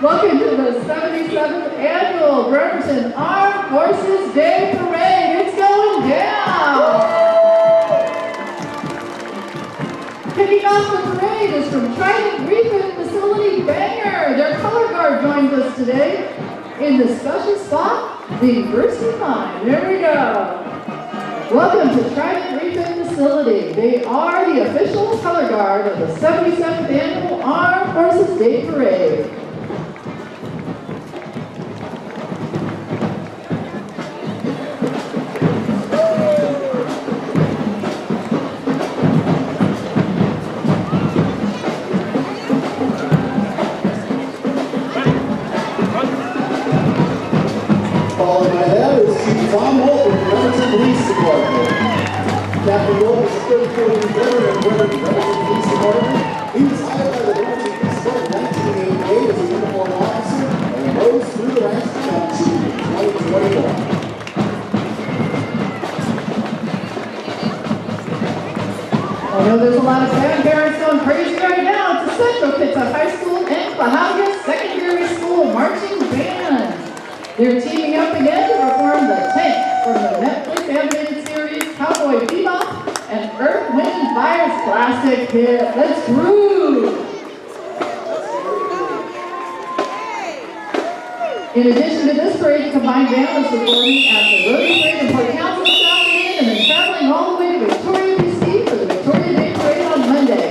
Welcome to the 77th Annual Bremerton Armed Forces Day Parade. It's going down. Kicking off the parade is from Trident Reefing Facility Banger. Their color guard joins us today in the special spot, the first in line. There we go. Welcome to Trident Reefing Facility. They are the official color guard of the 77th Annual Armed Forces Day Parade. Followed by that is Chief Tom Wolf of the Bremerton Police Department. Captain Wolf is a 34-year veteran of Bremerton Police Department. He was hired by the Bremerton Police Department in 1988 as a uniformed officer and rose through the ranks to become Chief in 2021. I know there's a lot of grandparents going crazy right now. It's the Central Kitsap High School and Pageant Secondary School marching band. They're teaming up again to perform the Tank from the Netflix animated series Cowboy Bebop and Earth, Wind, and Fire's classic hit, Let's Groove. In addition to this parade, the combined band is performing at the Rotary Parade in Port Townsend, South End, and then traveling all the way to Victoria, BC for the Victoria Day Parade on Monday.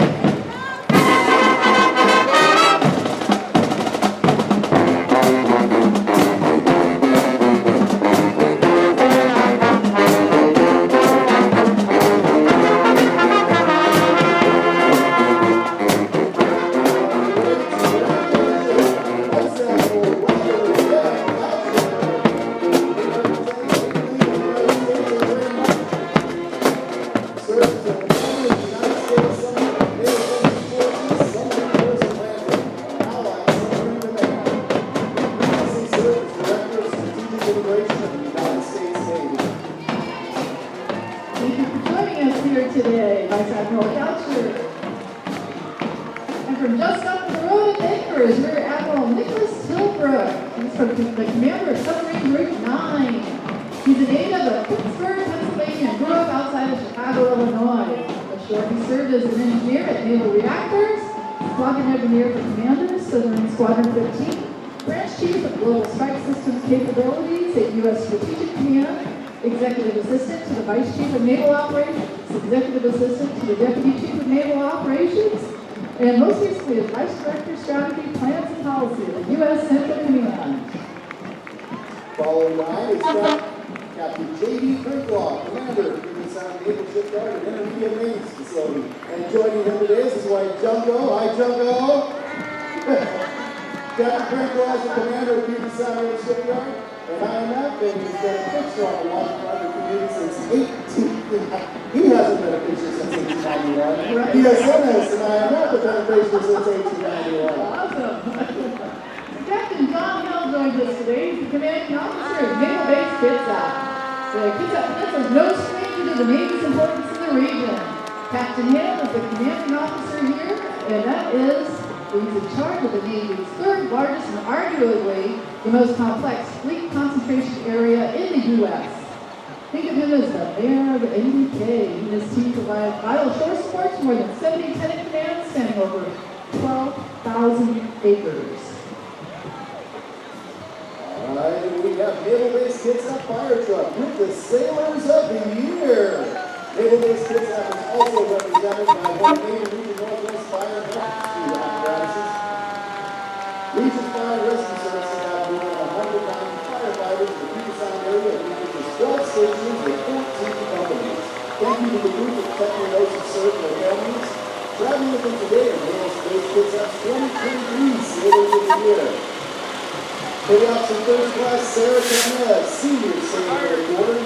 Executive Assistant to the Vice Chief of Naval Operations, Executive Assistant to the Deputy Chief of Naval Operations, and most recently as Vice Director Strategy, Plans, and Policy of the U.S. Central Command. Following line is Captain J.D. Crinkloff, Commander of the Sound Naval Shipyard and Intermediate Maintenance Facility. And joining him today is his wife, Junko. Hi, Junko. Captain Crinkloff is the Commander of the Sound Naval Shipyard. And IMF, and he's been a fixture on the waterfront community since 18... He hasn't been a fixture since 1891. Right. He has done this, and IMF has been a fixture since 1891. Awesome. Captain John Hill joins us today. He's the commanding officer of Naval Base Kitsap. The Kitsap Peninsula is no stranger to the Navy's importance in the region. Captain Hill is the commanding officer here, and that is... He's in charge of the Navy's third largest and arguably the most complex fleet concentration area in the U.S. Think of him as the mayor of NBK. He and his team provide vital shore support to more than 70 tenant commands spanning over 12,000 acres. All right, we have Naval Base Kitsap Fire Truck with the Sailors of the Year. Naval Base Kitsap is also represented by one Navy Region Northwest Fire and Rescue apparatuses. Region Fire and Rescue Services have more than 190 firefighters in the Puget Sound area and reaches 12 stations with 14 companies. Thank you to the group of protecting those who serve their families. Traveling with them today in Naval Base Kitsap's 2023 Sailors of the Year. Pay off some first class Sarah Canez, Senior Sailor of the Quarter.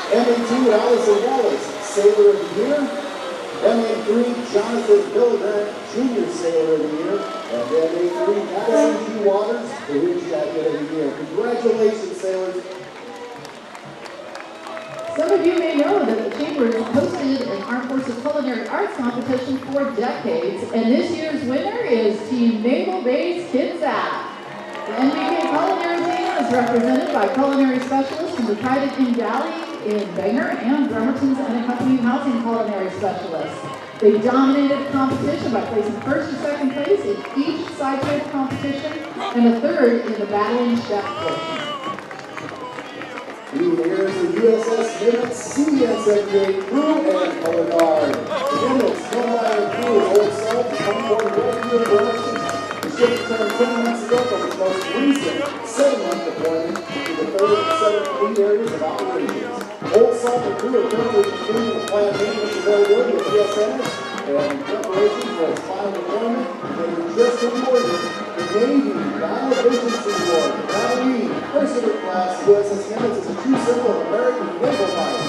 MA2 Allison Wallace, Sailor of the Year. MA3 Jonathan Billigrant, Junior Sailor of the Year. And MA3 Madison G. Waters, the Ridge Jacket of the Year. Congratulations, sailors. Some of you may know that the Chamber has hosted an Armed Forces Culinary Arts Competition for decades, and this year's winner is Team Naval Base Kitsap. The NBK culinary team is represented by culinary specialists from the Private Inn Galley in Bangor and Bremerton's unaccompanied housing culinary specialists. They dominated the competition by placing first and second place in each side table competition and a third in the battling chef portion. Here's the USS Nimitz CN-78 crew and color guard. The Nimitz Colorado crew is Old Salt, is homeborn right here in Bremerton. The ship returned 10 months ago from its most recent 7-month deployment to the 3rd and 7th Fleet areas of operations. Old Salt and crew are currently completing the planned maintenance availability of PSNs and in preparation for its final deployment. And we just awarded the Navy Battle Efficiency Award. The Battle Pursuit class USS Nimitz is a true symbol of American naval might.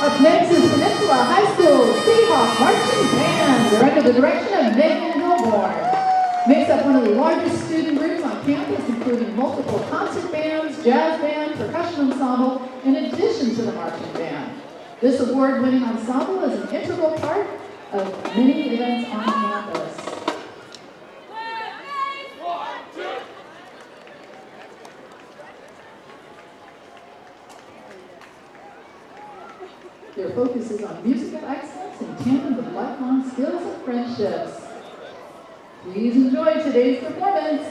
Up next is Peninsula High School Seahawk Marching Band. They're under the direction of Megan Hilborn. Makes up one of the largest student groups on campus, including multiple concert bands, jazz band, percussion ensemble, in addition to the marching band. This award-winning ensemble is an integral part of many events on campus. Their focus is on musical excellence in tandem with lifelong skills and friendships. Please enjoy today's performance.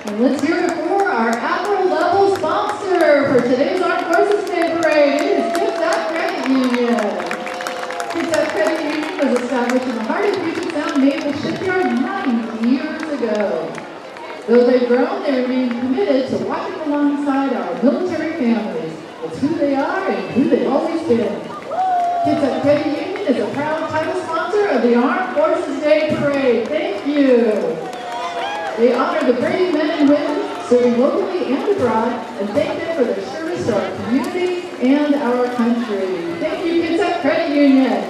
And let's hear it for our Admiral level sponsor for today's Armed Forces Day Parade. It is Kitsap Credit Union. Kitsap Credit Union was established in the heart of Puget Sound Naval Shipyard 90 years ago. Though they've grown, they remain committed to walking alongside our military families. It's who they are and who they've always been. Kitsap Credit Union is a proud title sponsor of the Armed Forces Day Parade. Thank you. They honor the brave men and women serving locally and abroad, and thank them for their service to our community and our country. Thank you, Kitsap Credit Union.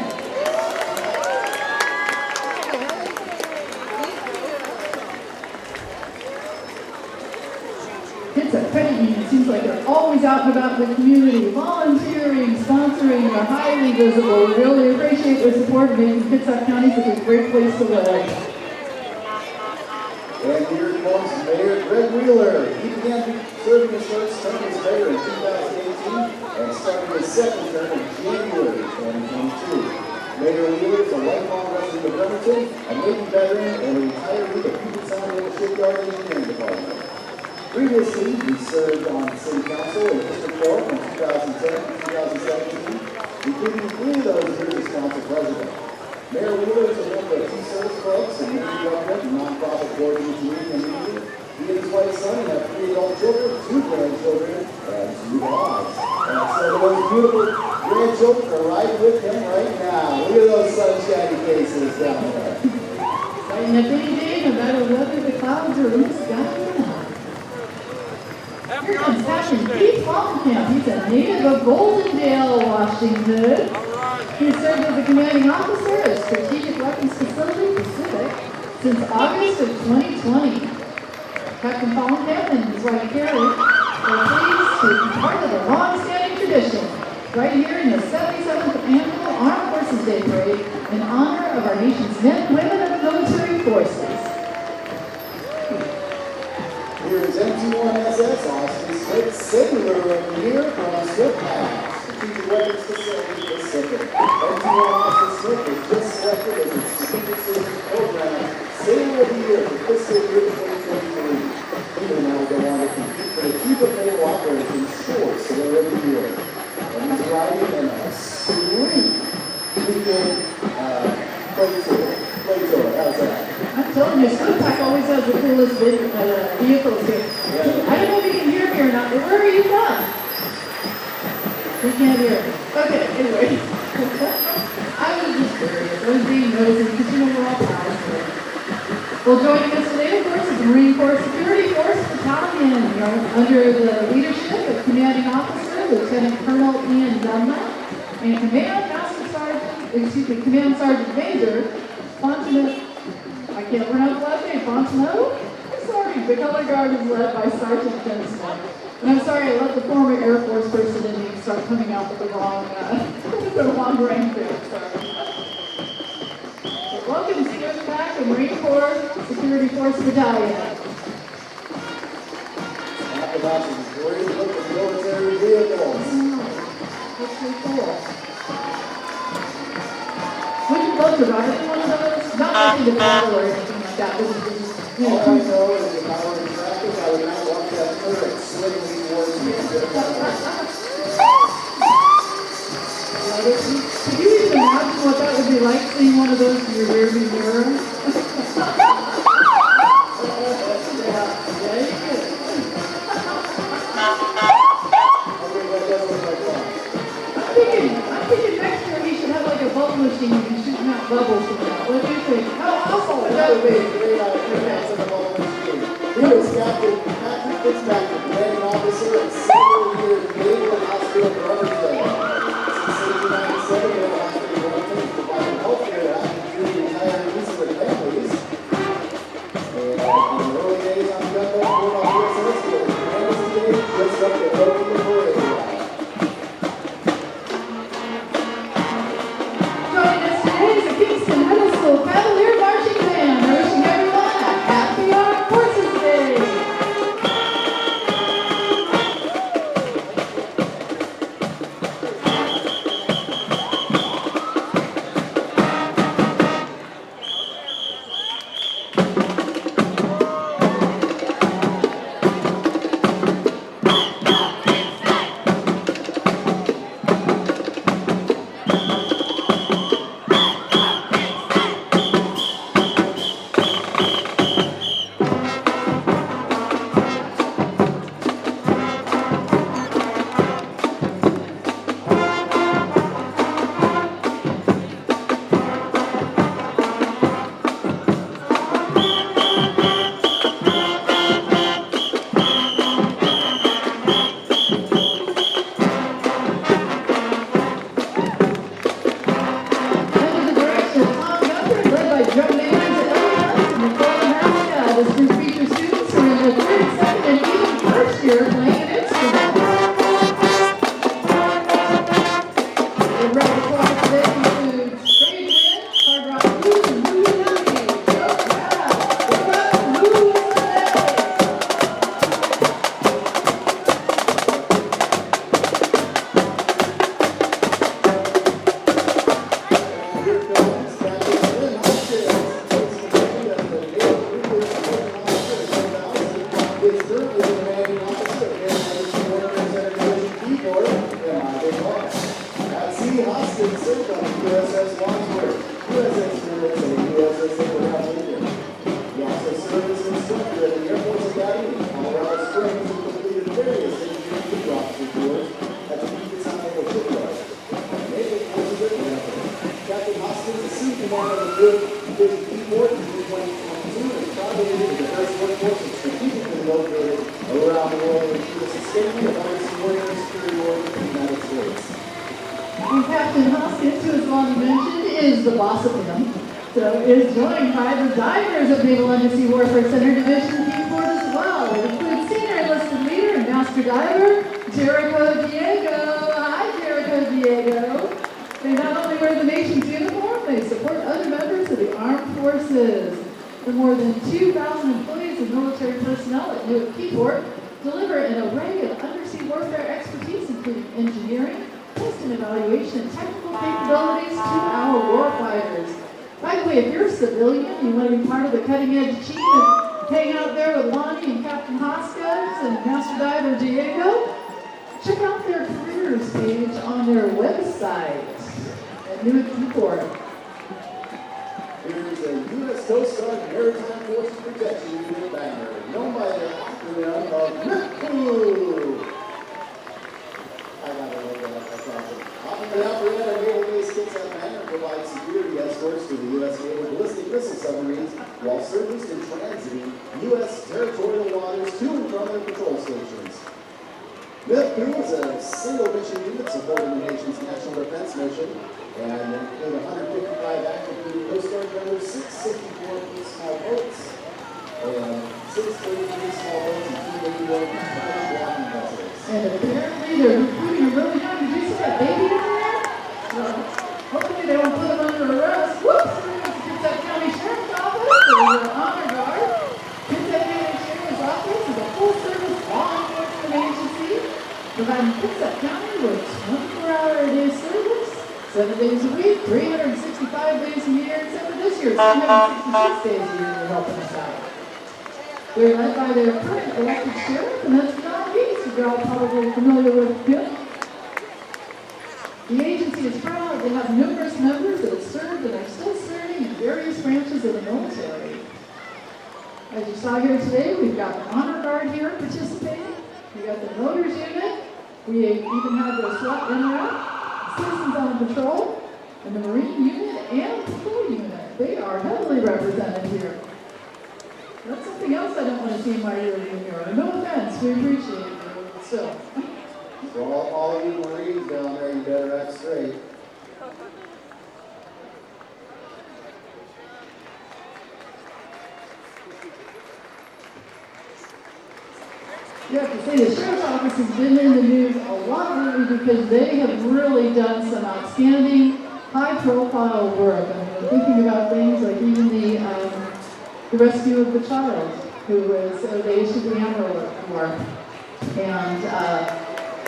Kitsap Credit Union seems like they're always out and about in the community, volunteering, sponsoring, they're highly visible. We really appreciate their support in making Kitsap County such a great place to live. And here comes Mayor Greg Wheeler. He began serving his first term as mayor in 2018 and started his second term in January 2022. Mayor Wheeler is a lifelong resident of Bremerton, a Navy veteran, and a retiree of Puget Sound Shipyard Engineering Department. Previously, he served on City Council in District 4 from 2010 to 2017, including 3 of those years as council president. Mayor Wheeler is a member of 2 service clubs and many government and nonprofit boards in the community and media. He and his wife Sonny have 3 adult children, 2 grandchildren, and 2 dogs. And so those beautiful grandchildren are riding with him right now. Look at those sunshiny faces down there. Right in a pretty day, no matter whether the clouds are in the sky or not. Here comes Pageant Keith Hollenkamp. He's a native of Goldendale, Washington. He served as a commanding officer at Strategic Weapons Facility Pacific since August of 2020. Captain Hollenkamp and his wife Carrie are pleased to be part of the long-standing tradition right here in the 77th Annual Armed Forces Day Parade in honor of our nation's men and women of the military forces. Here is MT1SS Austin Smith, Sailor of the Year from Swift Pass, Strategic Weapons Facility Pacific. MT1 Austin Smith was just selected as a Strategic Systems Program Sailor of the Year for fiscal year 2023. He will now go on to compete for the Chief of Naval Operations Short Sailor of the Year. And he's riding in a sweet weekend play tour. How's that? I'm telling you, Snowpack always has the coolest vehicles here. Yeah. I don't know if you can hear me or not, but where are you from? We can't hear me. Okay, anyway. I was just curious. I was being nosy because you know we're all pals here. Well, joining us today, of course, is the Marine Corps Security Force Battalion, under the leadership of Commanding Officer Lieutenant Colonel Ian Dunlap and Command Sergeant Major Fontenot. I can't pronounce the last name. Fontenot? I'm sorry. The color guard is led by Sergeant Ken Smith. And I'm sorry, I let the former Air Force person in me start coming out with the wrong rank there. Sorry. So welcome to Snowpack and Marine Corps Security Force Battalion. Talk about some great looking military vehicles. That's so cool. Would you love to ride in one of those? Not like the battle or anything like that. This is just, All I know is if I were in traffic, I would not walk that turret swimming towards me. Can you even imagine what that would be like, seeing one of those in your rearview mirror? Yeah, you get it. I'm thinking next year we should have like a bubble machine and shooting out bubbles from that. What do you think? How awesome That would be would a great idea. He was Captain Patrick Fitzpatrick, commanding officer at Sailor Year Naval Hospital Bremerton. Since 1897, Naval Hospital Bremerton provided health care to active duty retirees and their families. And in the early days on the gunboat, on USS, the commanders today dressed up the open the parade route. Joining us today is the Kingston Middle School Cavalier Marching Band, wishing everyone a happy Armed Forces Day. my big boss. At sea, Hoskins served on the USS Wadsworth, USS Nimitz, and the USS Abraham Lincoln. He also served as an instructor at the Air Force Academy in Colorado Springs and completed various engineering doctorate tours at the Kitsap Naval Shipyard. Naval Forces at Bremerton. Captain Hoskins assumed command of the good Division P-Port in 2022 and is proudly leading the diverse workforce and strategically located around the world and to the sustainment of our warrior superiority in the United States. And Captain Hoskins, who is long mentioned, is the boss of him. So is joined by the divers of Naval Undersea Warfare Center Division P-Port as well. It includes senior enlisted leader and master diver, Jericho Diego. Hi, Jericho Diego. They not only wear the nation's uniform, they support other members of the armed forces. The more than 2,000 employees and military personnel at Newark P-Port deliver an array of undersea warfare expertise, including engineering, test and evaluation, and technical capabilities to our warfighters. By the way, if you're a civilian, you want to be part of the cutting-edge team and hang out there with Lonnie and Captain Hoskins and Master Diver Diego, check out their careers page on their website at Newark P-Port. Here's a U.S. Coast Guard Maritime Forces Protection Unit banner, known by the acronym of MIPU. I gotta look that up, that's awesome. Often the operator Naval Base Kitsap banner provides security escorts to the U.S. Naval ballistic missile submarines while serviced and transiting U.S. territorial waters to and from their patrol stations. MIPU is a single mission unit supporting the nation's national defense mission and include 155 active duty Coast Guard members, 664 small boats, and 633 small boats, and 281 private walking vessels. And apparently they're recruiting a really young. Did you see that baby down there? Well, hopefully they won't put him under arrest. Whoops! There goes the Kitsap County Sheriff's Office. There's an honor guard. Kitsap County Sheriff's Office is a full-service law enforcement agency providing Kitsap County with 24-hour-a-day service, 7 days a week, 365 days a year, except for this year, 366 days a year they're helping us out. They're led by their current elected sheriff, and that's John Reese, who you're all probably familiar with him. The agency is proud to have numerous members that have served and are still serving in various branches of the military. As you saw here today, we've got the honor guard here participating. We got the motors unit. We even have the SWAT MRF, citizens on patrol, and the Marine unit and patrol unit. They are heavily represented here. That's something else I don't want to see in my rearview mirror. No offense, we appreciate it, but still. So all of you Marines down there, you better act straight. You have to say the Sheriff's Office has been in the news a lot lately because they have really done some outstanding, high-profile work. I mean, we're thinking about things like even the rescue of the child who was, they issued the amber for.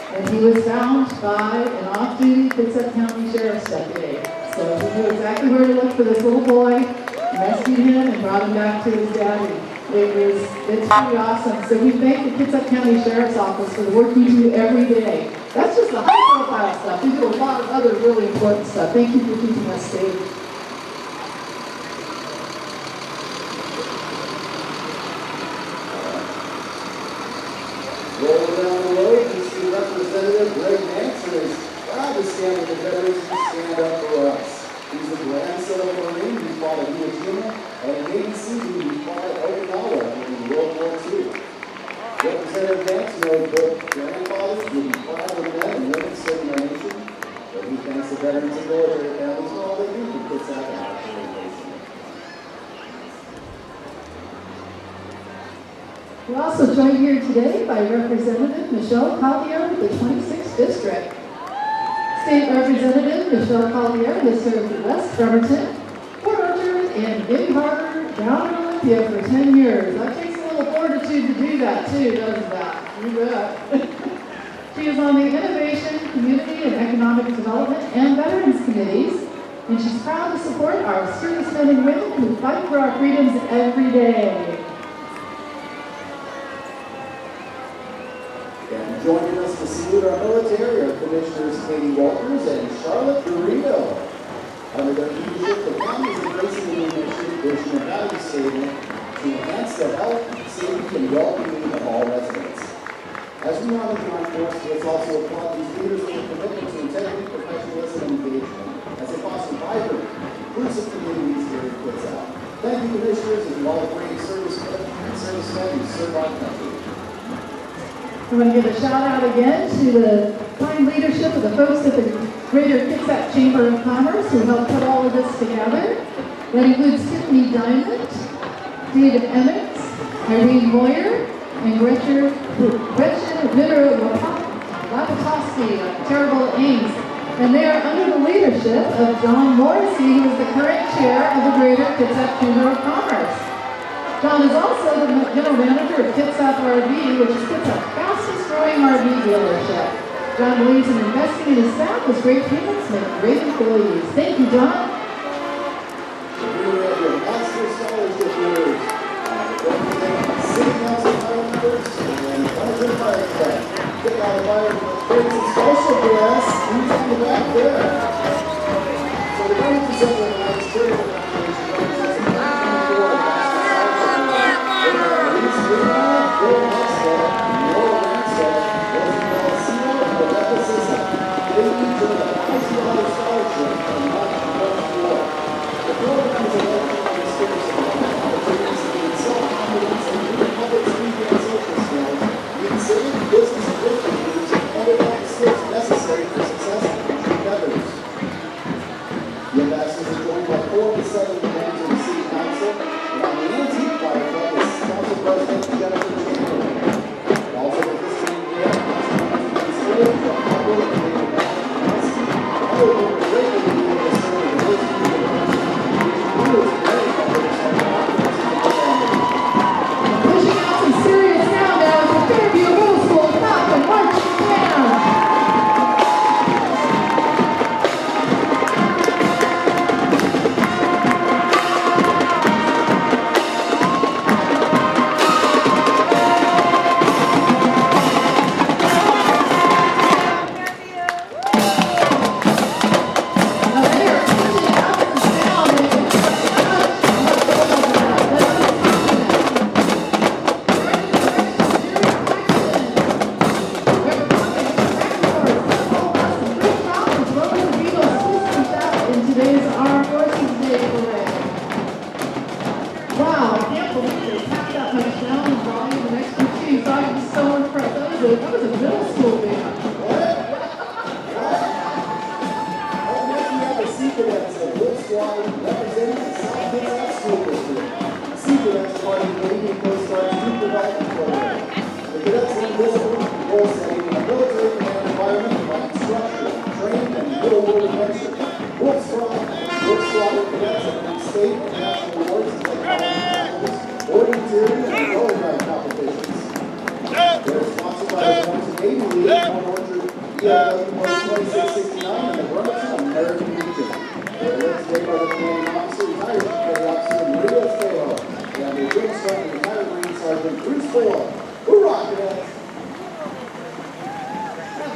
And he was found by an off-duty Kitsap County Sheriff's deputy. So he knew exactly where to look for this little boy, rescued him, and brought him back to his daddy. It's pretty awesome. So we thank the Kitsap County Sheriff's Office for the work you do every day. That's just the high-profile stuff. We do a lot of other really important stuff. Thank you for keeping us safe. Rolling down the road, you see Representative Greg Manson is proud to stand with the veterans who stand up for us. He's the grandson of a Marine who fought at Iwo Jima and a Navy SEAL who fought at Okinawa in World War II. Representative Manson knows both grandfathers would be proud of men and women serving our nation, but he thanks the veterans and military families for all they do for Kitsap and our nation. We're also joined here today by Representative Michelle Collier of the 26th District. State Representative Michelle Collier has served in West Bremerton, Port Orchard, and Gig Harbor down in Olympia for 10 years. That takes a little fortitude to do that too, doesn't that? You bet. She is on the Innovation, Community, and Economic Development and Veterans Committees, and she's proud to support our servicemen and women who fight for our freedoms every day. And joining us this evening with our military are Commissioners Katie Walters and Charlotte Garrido. Under their leadership, the county is embracing the new mission, vision, and value statement to enhance the health, safety, and well-being of all residents. As we honor the armed forces, let's also applaud these leaders for their commitment to integrity, professionalism, and engagement as they foster vibrant, inclusive communities here in Kitsap. Thank you, Commissioners, and to all the brave servicemen who serve our country. I want to give a shout out again to the fine leadership of the folks at the Greater Kitsap Chamber of Commerce who helped put all of this together. That includes Tiffany Diamond, David Emmons, Irene Moyer, and Gretchen Ritter-Lapatowski of Terrible Ames. And they are under the leadership of John Morrissey, who is the current chair of the Greater Kitsap Chamber of Commerce. John is also the general manager of Kitsap RV, which is Kitsap's fastest growing RV dealership. John believes in investing in his staff as great payments make great employees. Thank you, John. We have your Master Scholarship winners, representing City Council fire members and Hunter Fire Staff. Get out of fire for some special guests. Who's in the back there? So the Bremerton-Kitsap Alliance Charitable Foundation represents the 2024 Master The ambassadors are joined by 4 of the 7 members of the City Council, and on the antique fire club is Council President Jennifer Chamberlain. And also participating here, Council members of the stage, John Hubble, and David Massey. All of whom are greatly in need of the service of those people who are many members of the conference and the family. Pushing out some serious sound now is the Fairview Middle School Pop and Marching Band.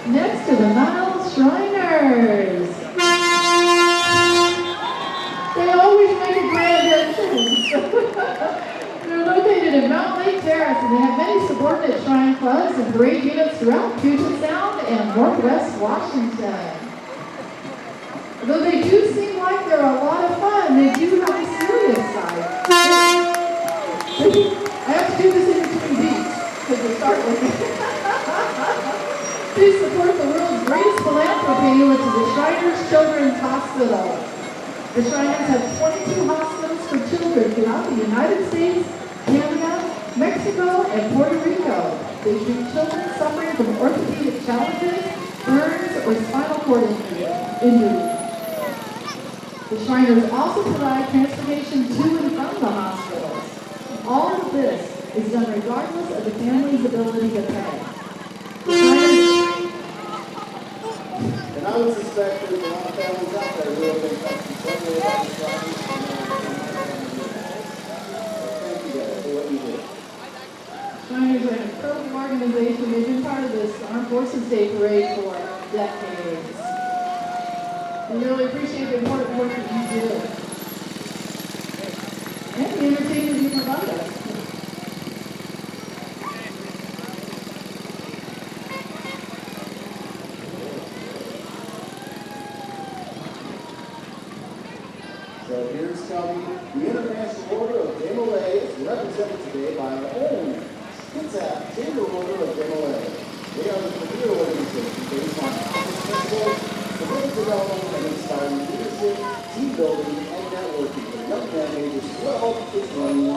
Next to the Nile Shriners. They always make a grand entrance. They're located in Mountain Lake Terrace, and they have many subordinate shrine clubs and parade units throughout Puget Sound and Northwest Washington. Though they do seem like they're a lot of fun, they do have a serious side. I have to do this in between beats, because they start with it. Please support the world's greatest philanthropy, which is the Shriners Children's Hospital. The Shriners have 22 hospitals for children throughout the United States, Canada, Mexico, and Puerto Rico. They treat children suffering from orthopedic challenges, burns, or spinal cord injuries. The Shriners also provide transportation to and from the hospitals. All of this is done regardless of the family's ability to pay. And I would suspect there's a lot of families out there who have been touched some way about the Shriners. Thank you guys for what you do. Miners are an incredible organization. They've been part of this Armed Forces Day Parade for decades. We really appreciate the important work that you do. And the entertainment you provide us. So here's coming the International Order of Demolay is represented today by our own Kitsap Chamber Order of Demolay. They are the premier organization based on office principles, committed development, and inspiring leadership, team building, and networking for young men ages 12 to 21.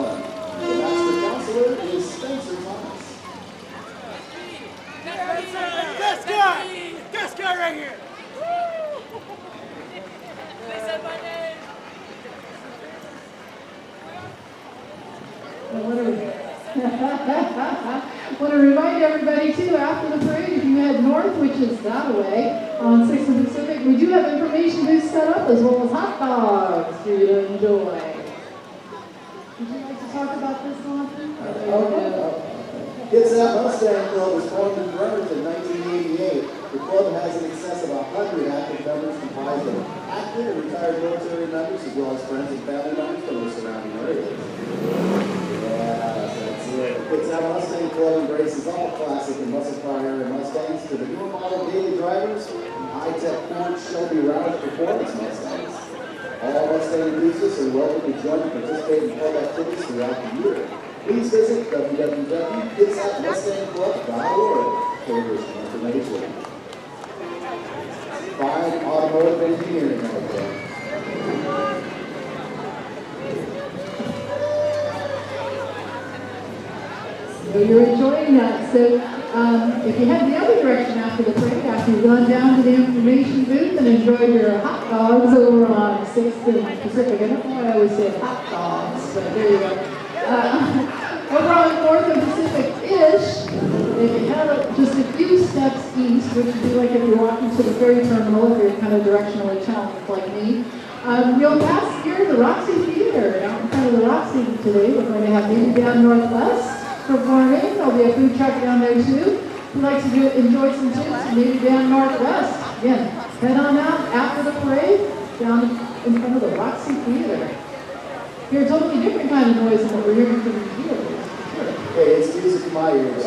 The master counselor is Spencer Thomas. This guy right here! They said my name! I want to remind everybody too, after the parade, if you head north, which is that way, on 6th and Pacific, we do have information booths set up as well as hot dogs for you to enjoy. Would you like to talk about this, Lawson? Kitsap Mustang Club was formed in Bremerton in 1988. The club has in excess of 100 active members comprised of active and retired military members as well as friends and family members from the surrounding areas. Yes, that's it. The Kitsap Mustang Club embraces all classic and muscle car area Mustangs to the newer model daily drivers and high-tech Ford Shelby Roush performance Mustangs. All Mustang enthusiasts are welcome to join and participate in club activities throughout the year. Please visit www.kitsapmustangclub.org for additional information. Fine automotive engineering right there. So you're enjoying that. So if you head the other direction after the parade, after you've gone down to the information booth and enjoyed your hot dogs over on 6th and Pacific, I don't know why I always say hot dogs, but there you go. Over on 4th and Pacific-ish, if you head up just a few steps east, which would be like if you're walking to the ferry terminal, if you're kind of directionally challenged like me, you'll pass here the Roxy Theater. Out in front of the Roxy today, we're going to have Maybe Down Northwest performing. There'll be a food truck down there too. If you'd like to enjoy some tunes, Maybe Down Northwest. Again, head on out after the parade, down in front of the Roxy Theater. Hear a totally different kind of noise than what we're hearing from the theaters. Sure. Hey, it's music in my ears.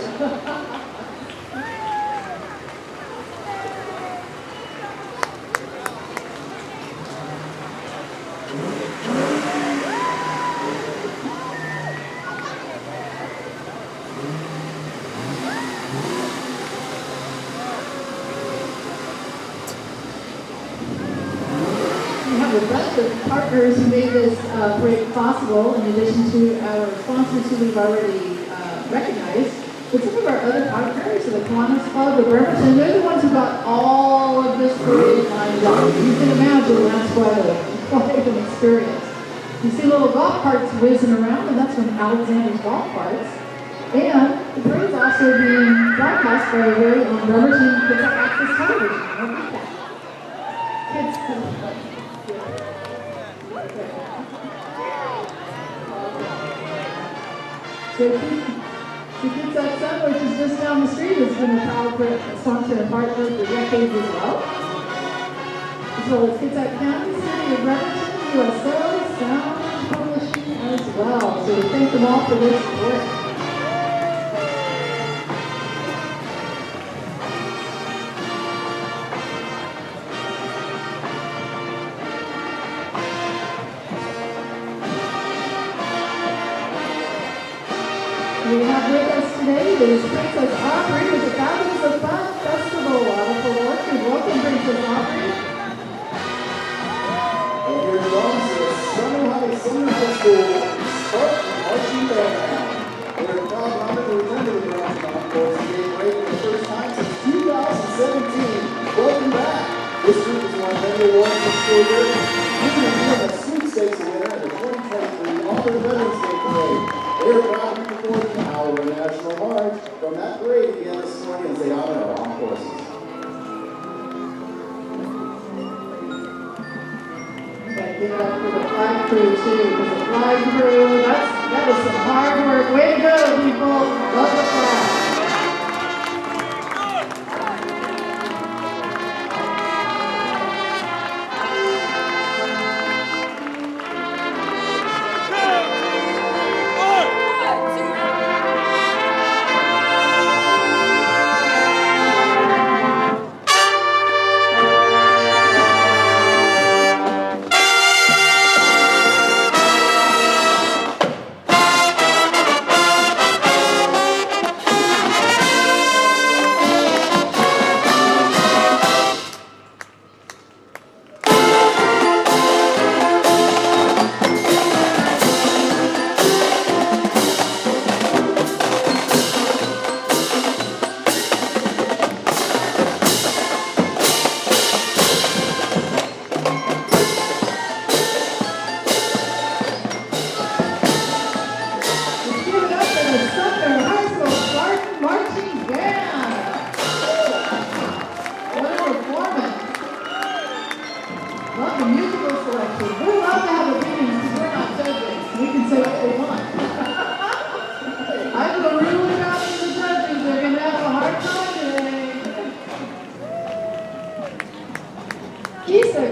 The rest of the partners who made this parade possible, in addition to our sponsors who we've already recognized, but some of our other partners, the Kiwanis Club, the Bremerton, they're the ones who got all of this parade lined up. You can imagine that's quite an experience. You see little golf carts whizzing around, and that's from Alexander's Golf Carts. And the parade's also being broadcast by our very own Bremerton-Kitsap Access Television. I like that. Kids. So Kitsap Sun, which is just down the street, has been a proud sponsor and partner for decades as well. As well as Kitsap County, City of Bremerton, USO, Sound Publishing as well. So we thank them all for their support. We have with us today is Princess Aubrey with the Fountains of Fun Festival out of Fort Orchard. Welcome, Princess Aubrey. And here comes the Summer High School Spartan Marching Band. They're proud honored to return to the Bremerton Golf Course and being great for the first time since 2017. Welcome back. This group has won many awards this school year, including being a sweepstakes winner at the 2023 Auburn Veterans Day Parade. They are proud to be performing our National March from that parade again this morning as they honor our armed forces. Give it up for the flag crew too, because the flag crew, that's That was some hard work. Way to go, people. Love the flag.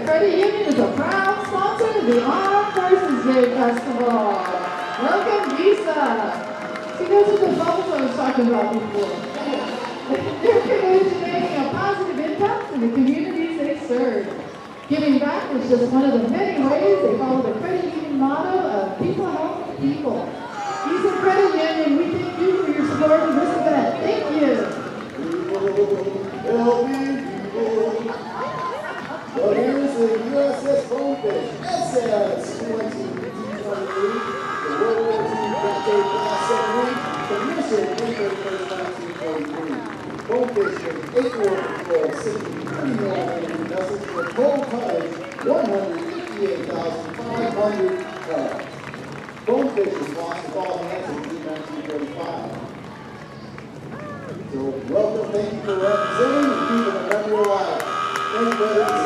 Credit Union is a proud sponsor of the Armed Forces Day Festival. Welcome, Visa. See, those are the bubbles I was talking about before. They're committed to making a positive impact in the communities they serve. Giving back is just one of the many ways they follow the Credit Union motto of people help people. Visa Credit Union, we thank you for your support of this event. Thank you. Well, here's the USS Bonefish, SS-2223, the World War II Captain Class submarine, commissioned in 1943. Bonefish was 8 war patrol, 30mm vessels with a total tonnage 158,500 tons. Bonefish was lost with all hands in 1935. So, welcome, thank you for representing and keeping the memory alive. Thank you, brothers.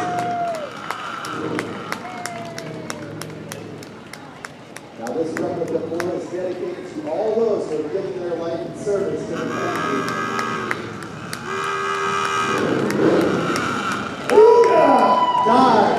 Now this replica board is dedicated to all those who have given their life in service to the country. Die!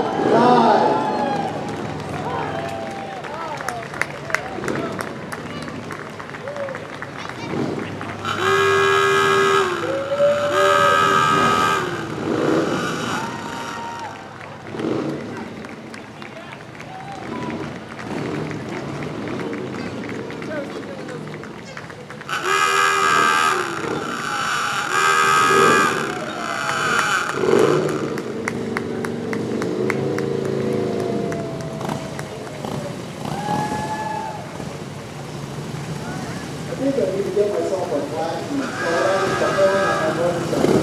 I think I need to get myself a flag and install it on the phone on my motorcycle.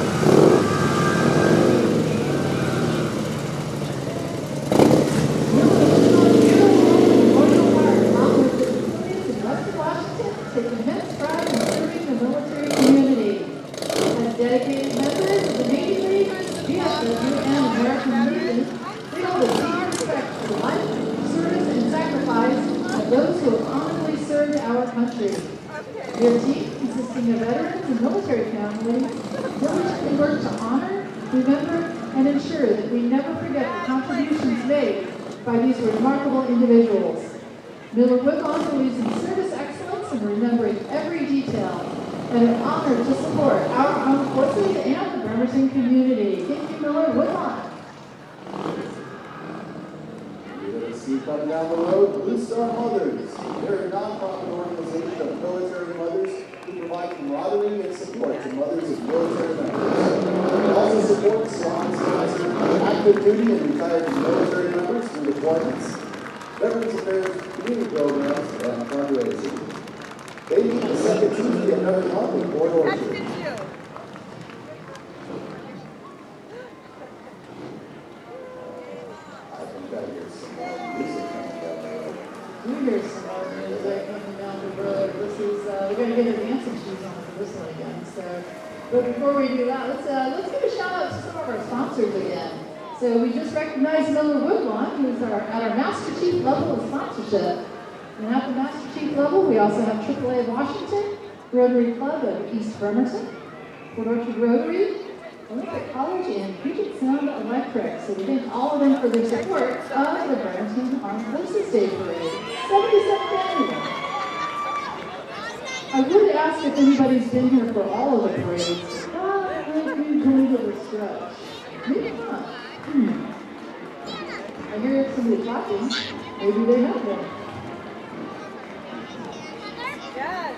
Take immense pride in serving the military community. As dedicated members of the Navy League, VFW, and American Legion, we hold a deep respect for the life, service, and sacrifice of those who have honorably served our country. We are a team consisting of veterans and military families diligently work to honor, remember, and ensure that we never forget the contributions made by these remarkable individuals. Miller Woodlawn believes in service excellence and remembering every detail, and an honor to support our armed forces and the Bremerton community. Thank you, Miller Woodlawn. You're going to see coming down the road, Blue Star Mothers. They're a nonprofit organization of military mothers who provide camaraderie and support to mothers of military members. They also support strong sponsor active duty and retired military members through deployments, Veterans Affairs community programs, and fundraising. They meet the second Tuesday of every month in Port Orchard. I think that here's some more music coming down the road. We hear some more music coming down the road. This is, we're going to get our dancing shoes on for this one again. So, but before we do that, let's give a shout out to some of our sponsors again. So we just recognized Miller Woodlawn, who's at our Master Chief level of sponsorship. And at the Master Chief level, we also have AAA Washington, Rotary Club of East Bremerton, Port Orchard Rotary, Olympic College, and Pageant Sound Electric. So we thank all of them for their support of the Bremerton Armed Forces Day Parade, 77th annual. I would ask if anybody's been here for all of the parades. Probably going to the stretch. Maybe not. I hear somebody clapping. Maybe they have been. Yes.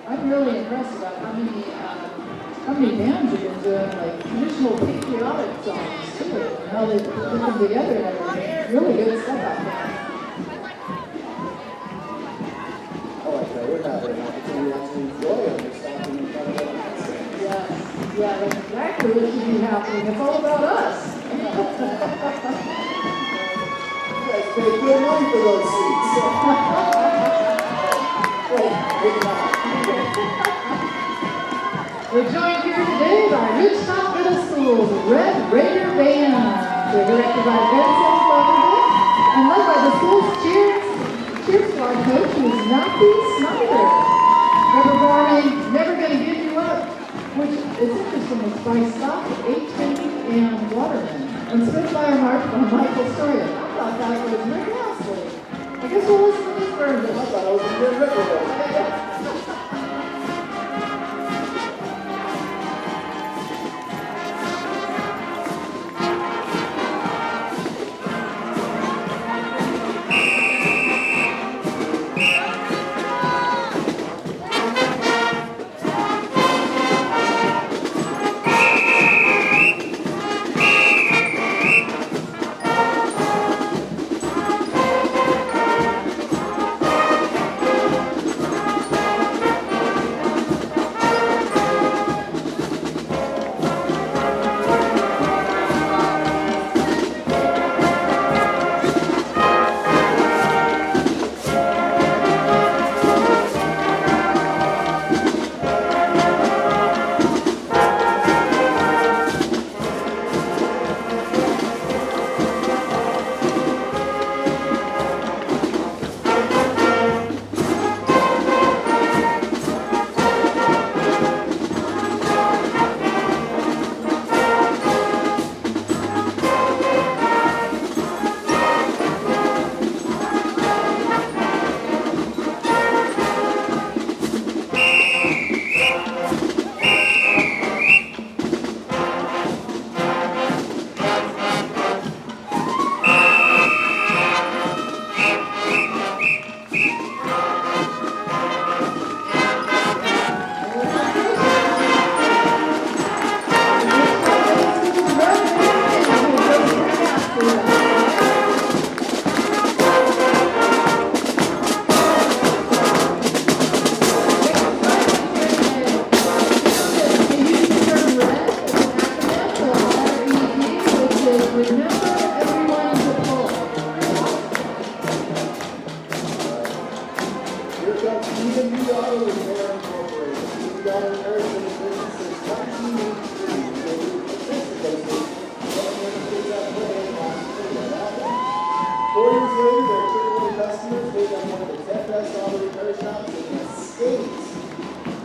I'm really impressed about how many bands have been doing like traditional patriotic songs too, and how they put them together and everything. Really good stuff out there. I like that. We're having an opportunity to actually enjoy it. We're stopping in front of it. Yeah, that's exactly what should be happening. It's all about us. You guys paid good money for those seats. Wait, maybe not. We're joined here today by Ridgetop Middle School's Red Raider Band. They're directed by Vincent Cleverton and led by the school's cheer squad coach, who is Matthew Snyder. They're performing Never Gonna Give You Up, which is interesting. It's by Scott Aitken and Waterman, and split by a march by Michael Story. I thought that was Rick Astley. I guess we'll listen to this version. I thought I was a good river.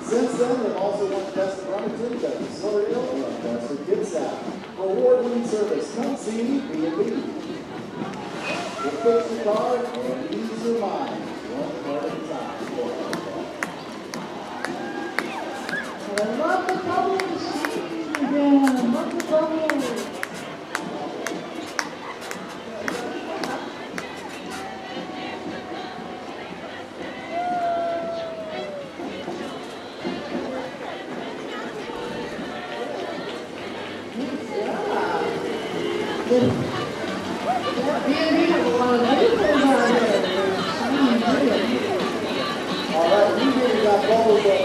Since then, they've also won Best of Bremerton, Best of Florida, and Best of Kitsap. Award-winning service, come see B&B. We'll fix your car and ease your mind. One car at a time. I love the bubble machine again. I love the bubble.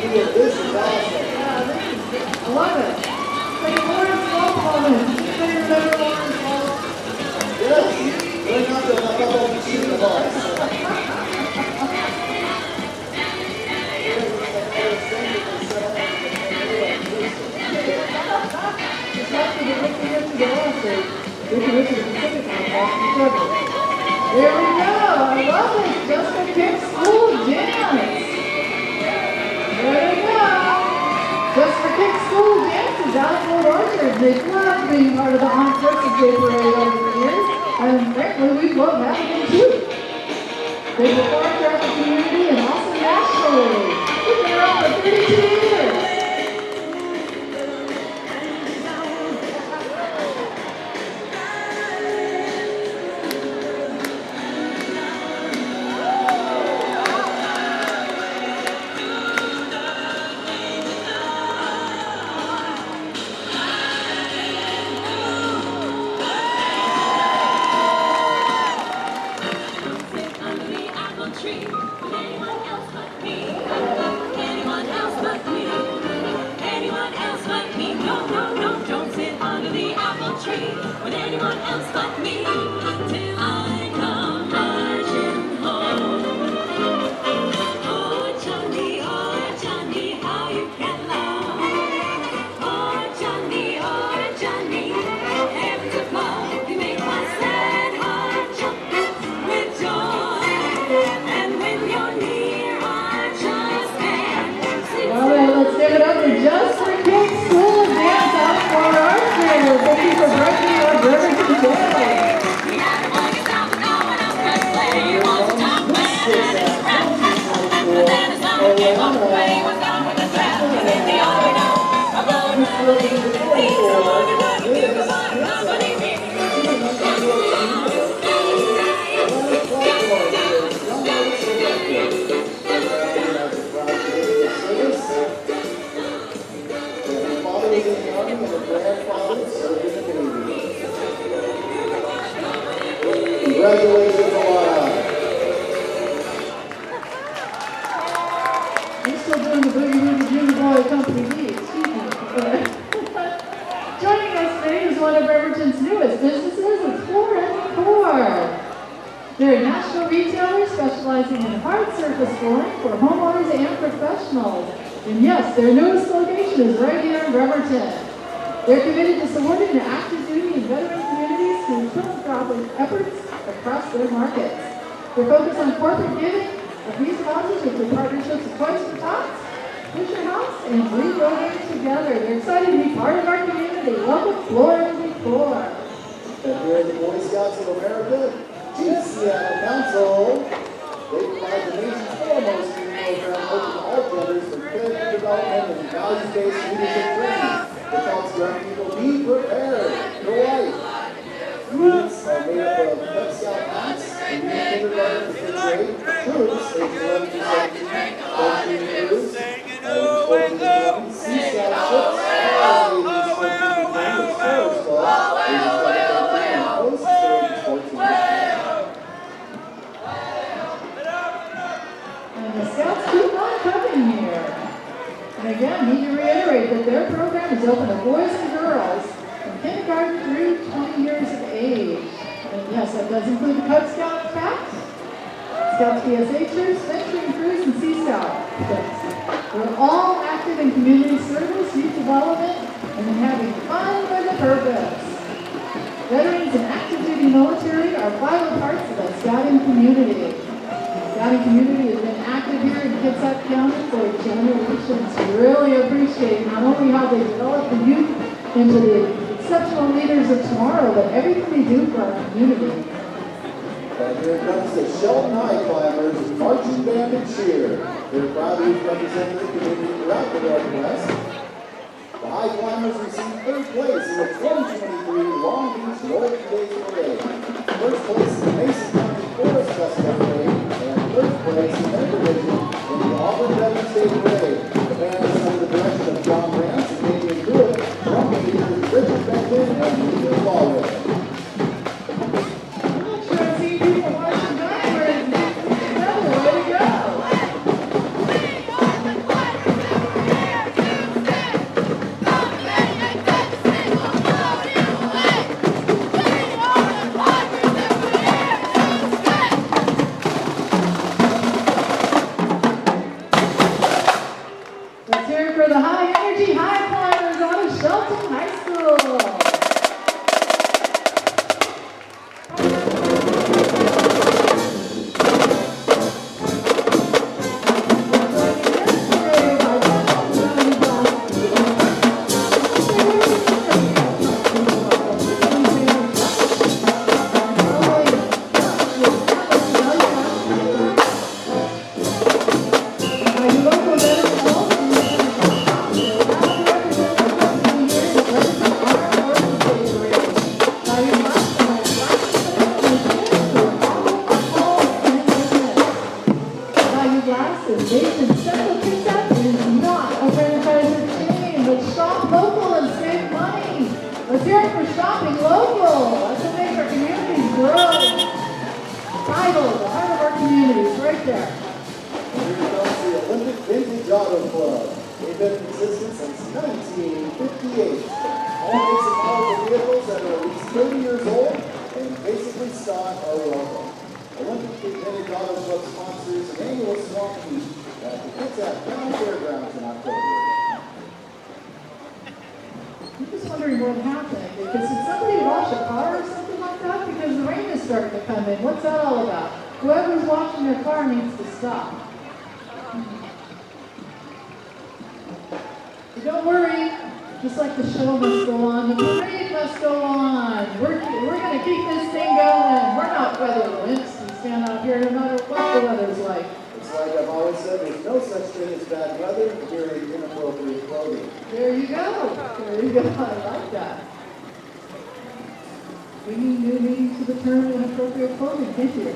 This is awesome. I love it. Like Lawrence Ball moments. You remember Lawrence Ball? Yes. We're not the bubble machine of ours. It's like the looking into the last Good commission of Pacific Northwest and Trevor. There we go. I love it. Just a kick school dance. There we go. Just for Kick School Dance is out of Old Orchard. They've loved being part of the Armed Forces Day Parade over the years, and frankly, we love having them too. They perform throughout the community and also nationally. They've been around for 32 years. Congratulations, Alana. We're still doing the Boogie Woogie Junior Boy Company B, excuse me. Joining us today is one of Bremerton's newest businesses, it's Corvette Core. They're a national retailer specializing in hard surface flooring for homeowners and professionals. And yes, their newest location is right here in Bremerton. They're committed to supporting the active duty and veteran communities through philanthropic efforts across their markets. They're focused on corporate giving of these causes with their partnerships with Toys for Tots, Fisher House, and Rebuilding Together. They're excited to be part of our community. Welcome, Flooring Decor. And here at the Boy Scouts of America, GCI Council, they provide the nation's foremost youth program open to all genders for character development and values-based leadership training. It helps young people be prepared for life. Units are made up of Cub Scout hats and youth kindergarten to fifth grade, troops aged 11 to 17, 13 crews, 14 to 20, Sea Scout ships, all ages 14 to 20, the Sailors Club, ages 7 to 13, and Coast ages 14 to 20. And the Scouts keep on coming here. And again, need to reiterate that their program is open to boys and girls from kindergarten through 20 years of age. And yes, that does include the Cub Scout Pact, Scouts PSA troops, venturing crews, and Sea Scout. We're all active in community service, youth development, and in having fun with a purpose. Veterans and active duty military are vital parts of the scouting community. The scouting community has been active here in Kitsap County for generations. We really appreciate not only how they develop the youth into the exceptional leaders of tomorrow, but everything they do for our community. And here comes the Shelton High Climbers, marching band and cheer. They're proud to represent their community throughout the Northwest. The High Climbers received third place in the 2023 Long Beach North Days Parade. First place in the Mason County Forest Festival Parade, and third place in their division in the Auburn Veterans Day Parade. The band is under the direction of John Rance and Damian Good, drum leaders Richard Benton and Peter Lawler. Let's shop local and save money. Let's hear it for shopping local. That's what makes our communities grow. Vital, the heart of our communities, right there. Here comes the Olympic Vintage Auto Club. They've been consistent since 1958. All makes and models of vehicles that are at least 30 years old and basically stock are welcome. Olympic Vintage Auto Club sponsors an annual swap meet at the Kitsap County Fairgrounds in October. I'm just wondering what happened, because did somebody wash a car or something like that? Because the rain is starting to come in. What's that all about? Whoever's washing their car needs to stop. But don't worry, just like the show must go on, the parade must go on. We're going to keep this thing going. We're not weather wimps and stand out here no matter what the weather's like. It's like I've always said, there's no such thing as bad weather during inappropriate clothing. There you go. There you go. I like that. Bringing new meaning to the term inappropriate clothing, thank you.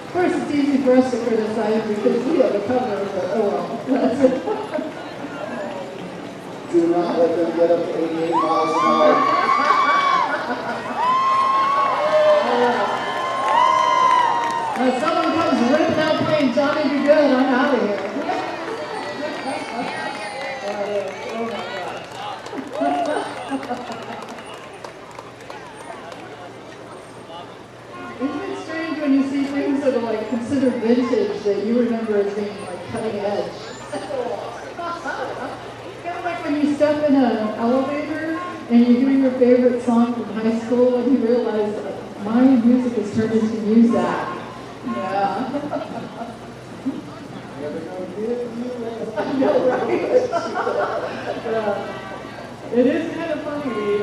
Of course, it's easy for us to criticize because we have a cover of the, oh well, that's it. Do not let them get up to 88 miles an hour. If someone comes ripping that plane, Johnny, be good, I'm out of here. Oh my God. Isn't it strange when you see things that are like considered vintage that you remember as being like cutting edge? Kind of like when you step in an elevator and you hear your favorite song from high school and you realize that my music has turned into Muzak. Yeah. I know, right? It is kind of funny.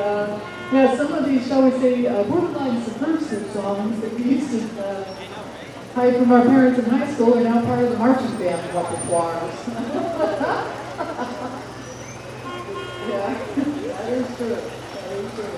Yeah, some of these, shall we say, borderline subversive songs that we used to hide from our parents in high school are now part of the marching band repertoires. Yeah, that is true. That is true.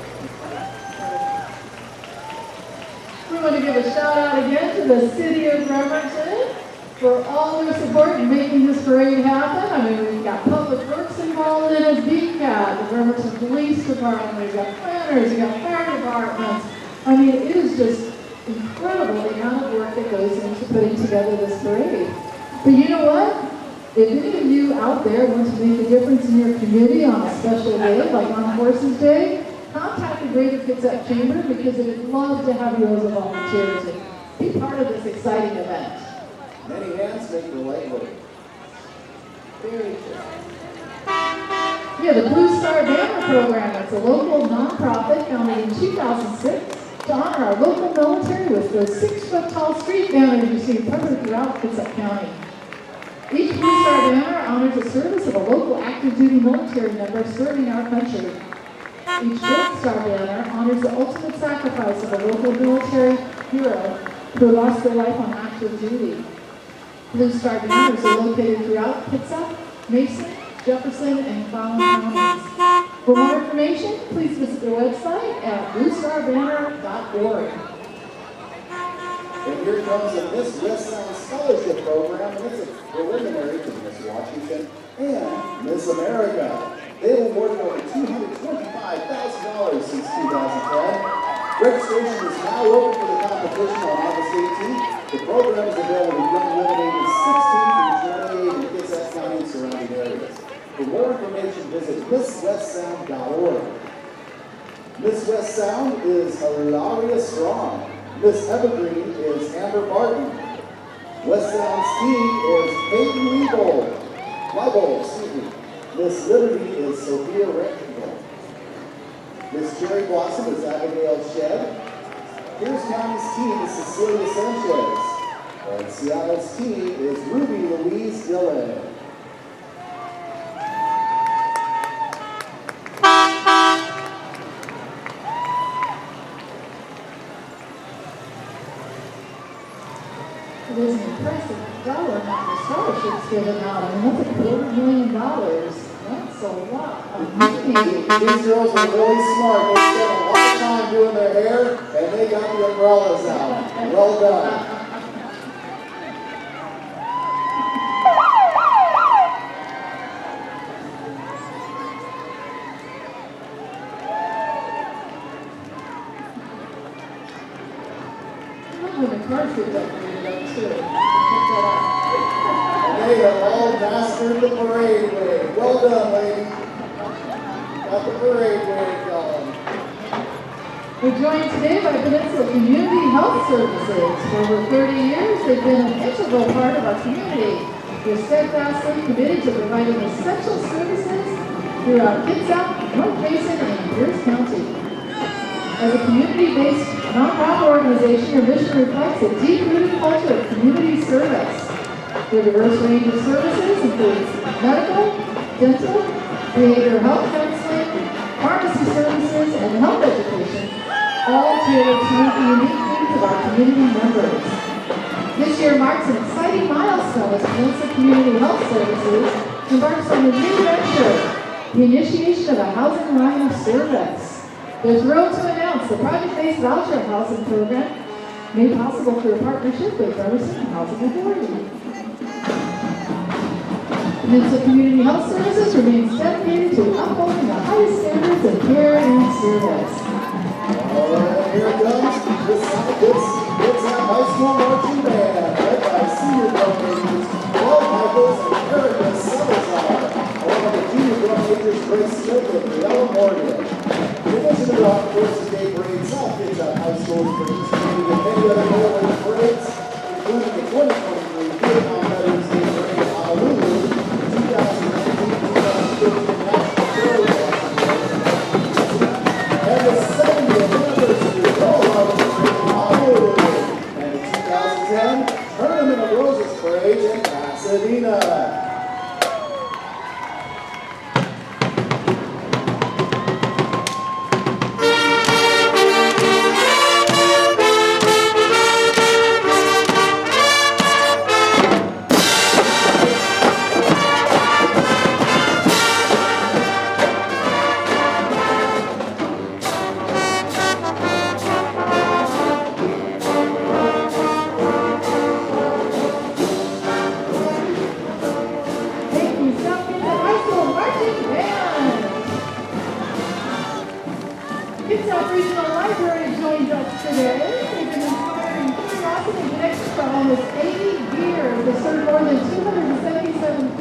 We want to give a shout out again to the city of Bremerton for all their support in making this parade happen. I mean, we've got Public Works involved in it, BCAT, the Bremerton Police Department, we've got planners, we've got fire departments. I mean, it is just incredible the amount of work that goes into putting together this parade. But you know what? If any of you out there want to make a difference in your community on a special day, like on Horses Day, contact the Greater Kitsap Chamber because they would love to have you as a volunteer to be part of this exciting event. Many hands make the light work. Very true. Yeah, the Blue Star Banner Program. It's a local nonprofit founded in 2006 to honor our local military with those 6-foot-tall street banners you see peppered throughout Kitsap County. Each Blue Star Banner honors the service of a local active-duty military member serving our country. Each Gold Star Banner honors the ultimate sacrifice of a local military hero who lost their life on active duty. Blue Star Banners are located throughout Kitsap, Mason, Jefferson, and Fallon counties. For more information, please visit their website at bluestarbanner.org. And here comes the Miss West Sound Scholarship Program, and it's a preliminary to Miss Washington and Miss America. They have awarded over $225,000 since 2010. Registration is now open for the competition on August 18th. The program is available to young women ages 16 through 28 in Kitsap County and surrounding areas. For more information, visit MissWestSound.org. Miss West Sound is Hilaria Strong. Miss Evergreen is Amber Barton. West Sound's team is Peyton Leibold. Miss Liberty is Sophia Rectangle. Miss Cherry Blossom is Abigail Shedd. Pierce County's team is Cecilia Sanchez. And Seattle's team is Ruby Louise Dillon. It is an impressive dollar amount of scholarships given out. I mean, that's $250,000. That's a lot of money. These girls are really smart. They spent a lot of time doing their hair, and they got the umbrellas out. Well done. all mastered the parade wave. Well done, lady. Got the parade wave going. We're joined today by Peninsula Community Health Services. For over 30 years, they've been an integral part of our community. They're steadfastly committed to providing essential services throughout Kitsap, North Basin, and Pierce County. As a community-based nonprofit organization, your mission reflects a deep-rooted culture of community service. Their diverse range of services includes medical, dental, behavioral health counseling, pharmacy services, and health education, all tailored to meet the unique needs of our community members. This year marks an exciting milestone as Peninsula Community Health Services embarks on a new venture, the initiation of a housing line of service. They're thrilled to announce the project-based voucher housing program made possible through a partnership with Bremerton Housing Authority. Peninsula Community Health Services remains dedicated to upholding the highest standards of care and service. All right, here it comes. This high school marching band, led by senior drum majors Paul Michaels and Erica Salazar, along with the junior drum majors Grace Smith and Briella Morgan. In addition to the Hot Horses Day Parade, South Kitsap High School is participating in many other notable parades, including the 2023 Vietnam Veterans Day Parade in Honolulu, 2019-2013 National Trail and the 70th anniversary of Colorado Parade in Honolulu, and the 2010 Tournament of Roses Parade in Pasadena. Kitsap Regional Library joins us today. They've been inspiring curiosity and connection for almost 80 years. They serve more than 277,000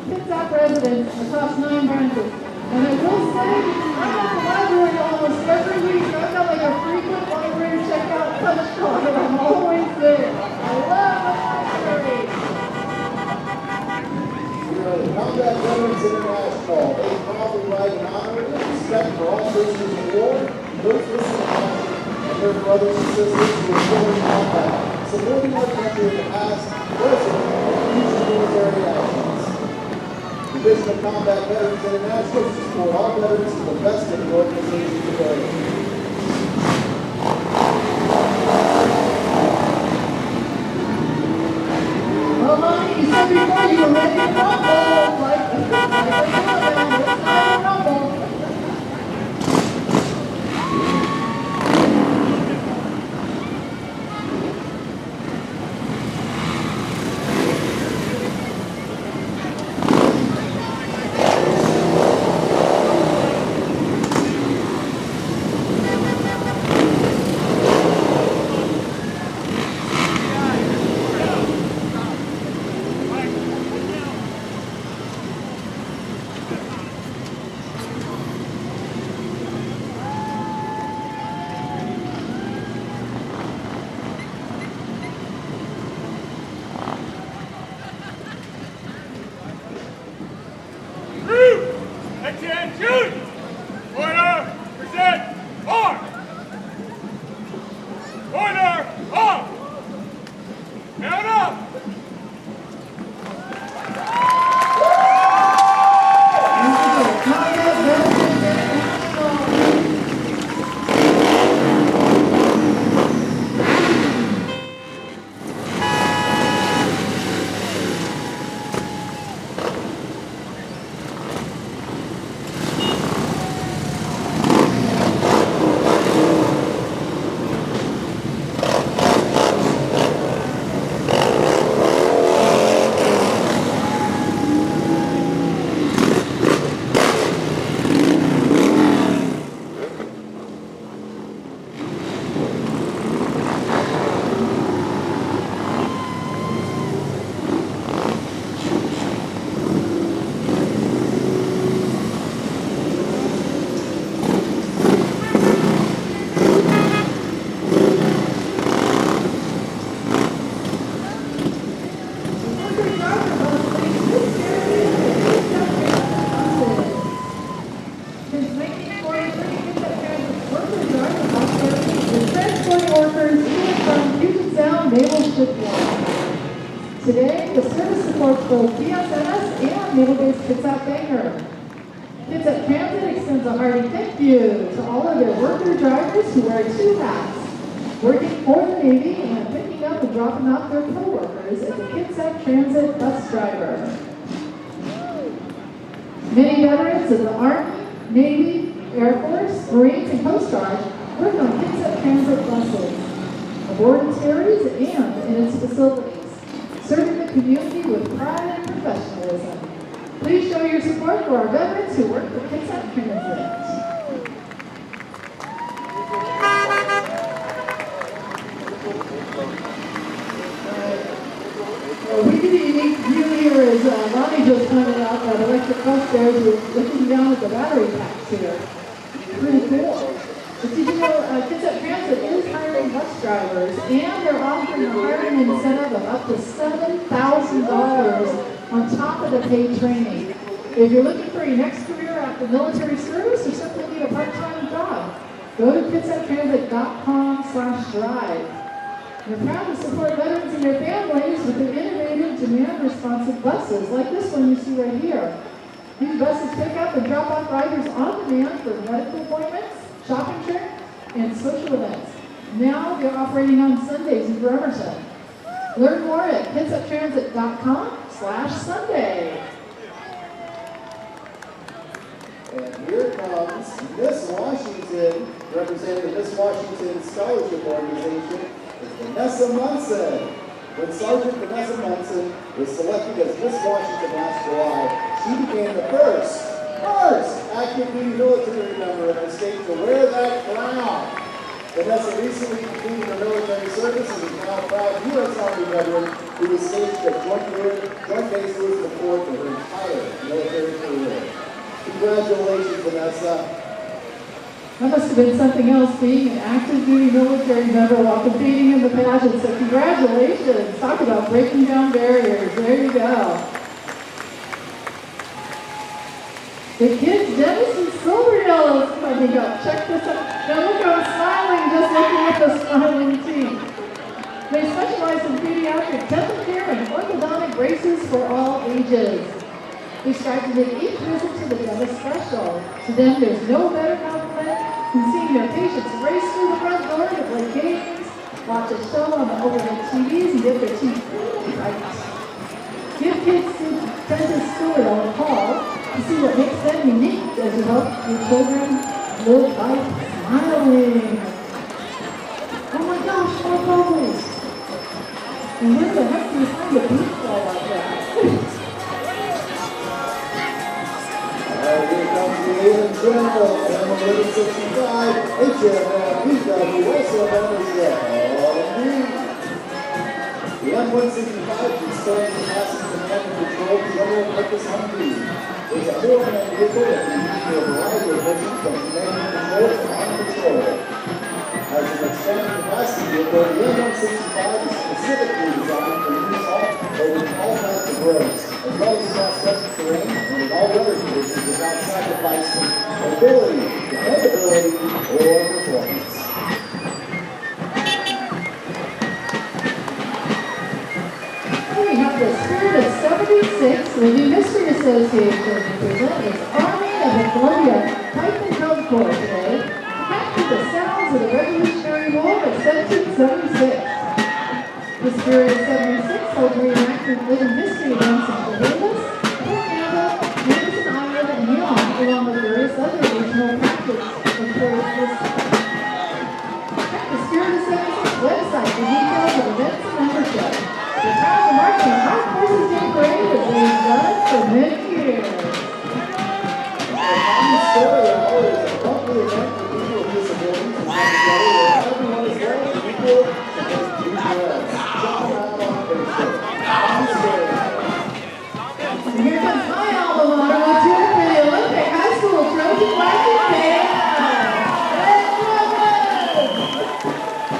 Kitsap residents across 9 branches. And I will say, I'm at the library almost every week. I've got like a frequent library checkout punch card, and I'm always there. I love the library. The Combat Veterans International. They proudly ride in honor and respect for all prisoners of war, those missing in action, and their brothers and sisters who are still in combat, supporting our country in the past, present, and future military actions. The vision of Combat Veterans International is to support all veterans to the best of the organization's ability. Well, Mommy, you said before you were ready to rumble. Like a countdown. It's time to rumble. naval-based Kitsap Banger. Kitsap Transit extends a hearty thank you to all of their worker drivers who wear two hats, working for the Navy and picking up and dropping off their co-workers as a Kitsap Transit bus driver. Many veterans of the Army, Navy, Air Force, Marines, and Coast Guard work on Kitsap Transit buses, aboard its ferries and in its facilities, serving the community with pride and professionalism. Please show your support for our veterans who work for Kitsap Transit. We get a unique view here as Lonnie just pointed out that electric bus bears are looking down at the battery packs here. Pretty cool. But did you know Kitsap Transit is hiring bus drivers, and they're offering a hiring incentive of up to $7,000 on top of the paid training. If you're looking for your next career after military service or simply need a part-time job, go to kitsaptransit.com/drive. We're proud to support veterans and their families with their innovative, demand-responsive buses, like this one you see right here. These buses pick up and drop off riders on demand for medical appointments, shopping trips, and social events. Now they're operating on Sundays in Bremerton. Learn more at kitsaptransit.com/Sunday. And here comes Miss Washington, representing the Miss Washington Scholarship Organization, is Vanessa Munson. When Sergeant Vanessa Munson was selected as Miss Washington last July, she became the first active duty military member in the state to wear that crown. Vanessa recently completed her military service and is now a proud U.S. Army veteran who was stationed at Joint Base Elizabeth Fort for her entire military career. Congratulations, Vanessa. That must have been something else, being an active duty military member while competing in the pageant. So congratulations. Talk about breaking down barriers. There you go. The kids, Dennis and Silverdale is coming up. Check this out. Now look, I'm smiling just looking at the smiling team. They specialize in pediatric dental care and orthodontic braces for all ages. They strive to make each visit to the dentist special. To them, there's no better compliment than seeing their patients race through the front door to play games, watch a show on the overhead TVs, and get their teeth right. Give kids dentist Stewart a call to see what makes them unique as you help your children live life smiling. Oh my gosh, more bubbles! And where the heck do you find a beach ball like that? Here comes the Aiden General, number 65, HML, BW, Western Membership, R&D. The M165 is storing the Passive Command and Control General Purpose Humvee. It's a four-man vehicle that can be used for a variety of missions from command and control to on patrol. As an expanded capacity vehicle, the M165 is specifically designed for use off or with all types of roads, as well as cross-country terrain and in all weather conditions without sacrificing mobility, dependability, or performance. We have the Spirit of 76 Living History Association to present its Army of the Columbia Pipe and Drum Corps today to capture the sounds of the Revolutionary War of 1776. The Spirit of 76 holds reenacted living history events in Chehalis, Port Campbell, Madison Island, and Yonge, along with various other regional practice and tourist. Check the Spirit of 76 website for details of events and membership. We're proud to march in our Horses Day Parade as they've done for many years. The story of always a lovely event for people with disabilities and come together where everyone is well and equal against two threats. Check them out on Facebook. And here comes my alma mater. Let's hear it for the Olympic High School Trojan Marching Band.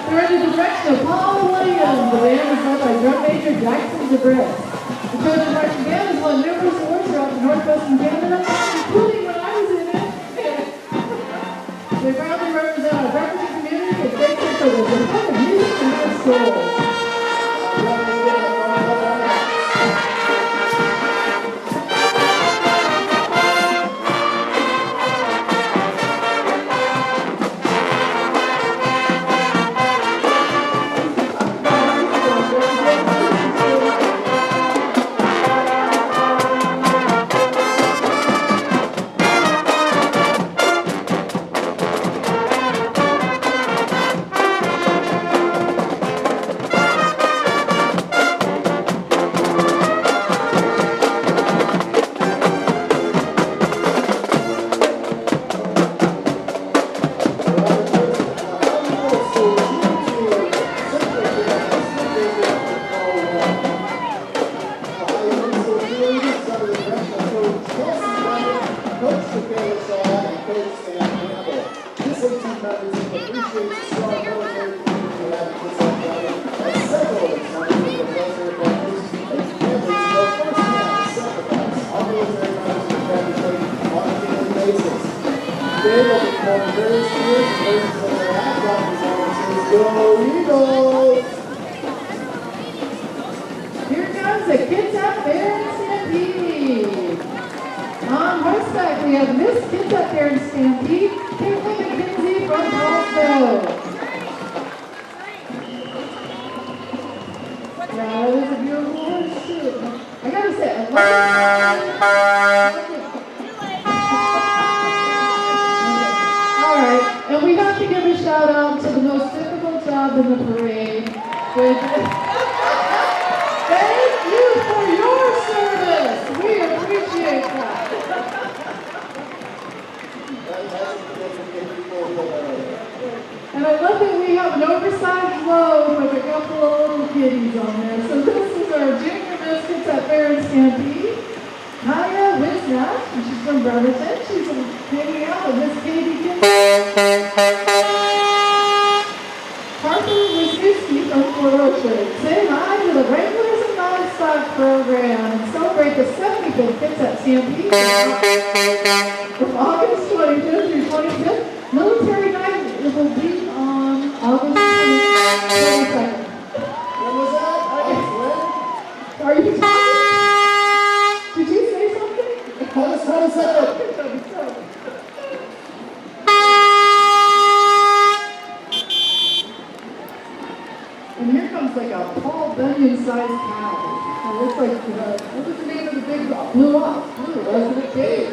They're under the direction of Paul Williams. The band is led by drum major Jackson DeBris. The Trojan Marching Band has won numerous awards throughout the Northwestern Canada, including when I was in it. They proudly represent our Bremerton community and grateful for the support of music in our schools. today will perform various cheers and versions of their halftime performances. Go Eagles! Here comes the Kitsap Fair and Stampede. On horseback, we have Miss Kitsap Fair and Stampede, Caitlin McKenzie from Paulsville. Yeah, that is a beautiful horse too. I gotta say, I love it. All right, and we have to give a shout out to the most difficult job in the parade. Thank you for your service. We appreciate that. And I love that we have an oversized load with a couple of little kitties on there. So this is our junior Miss Kitsap Fair and Stampede. Kaya Wisnat, and she's from Bremerton. She's hanging out with Miss Katie Kitsap. Harper Wisniewski from Florida. Say hi to the regulars and non-stock program and celebrate the 75th Kitsap Stampede from August 25th through 25th. Military night will be on August 22nd. When was that? Are you talking? Did you say something? August 22nd. And here comes like a Paul Bunyan-sized cow. It looks like, what was the name of the big blue ox? Blue, wasn't it? Dave.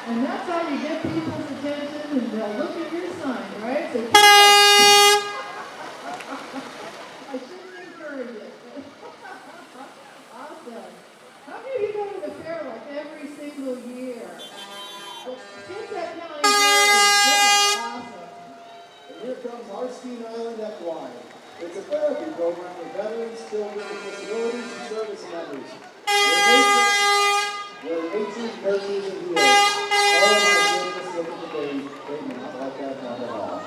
And that's how you get people's attention and they'll look at your sign, right? So I shouldn't encourage it. Awesome. How many of you go to the fair like every single year? Well, Kitsap County Fair is just awesome. And here comes Harstein Island Equine. It's a therapy program for veterans, children with disabilities, and service members. Where nature nurtures and heals. Oh my goodness, look at the baby. Baby, not like that, not at all.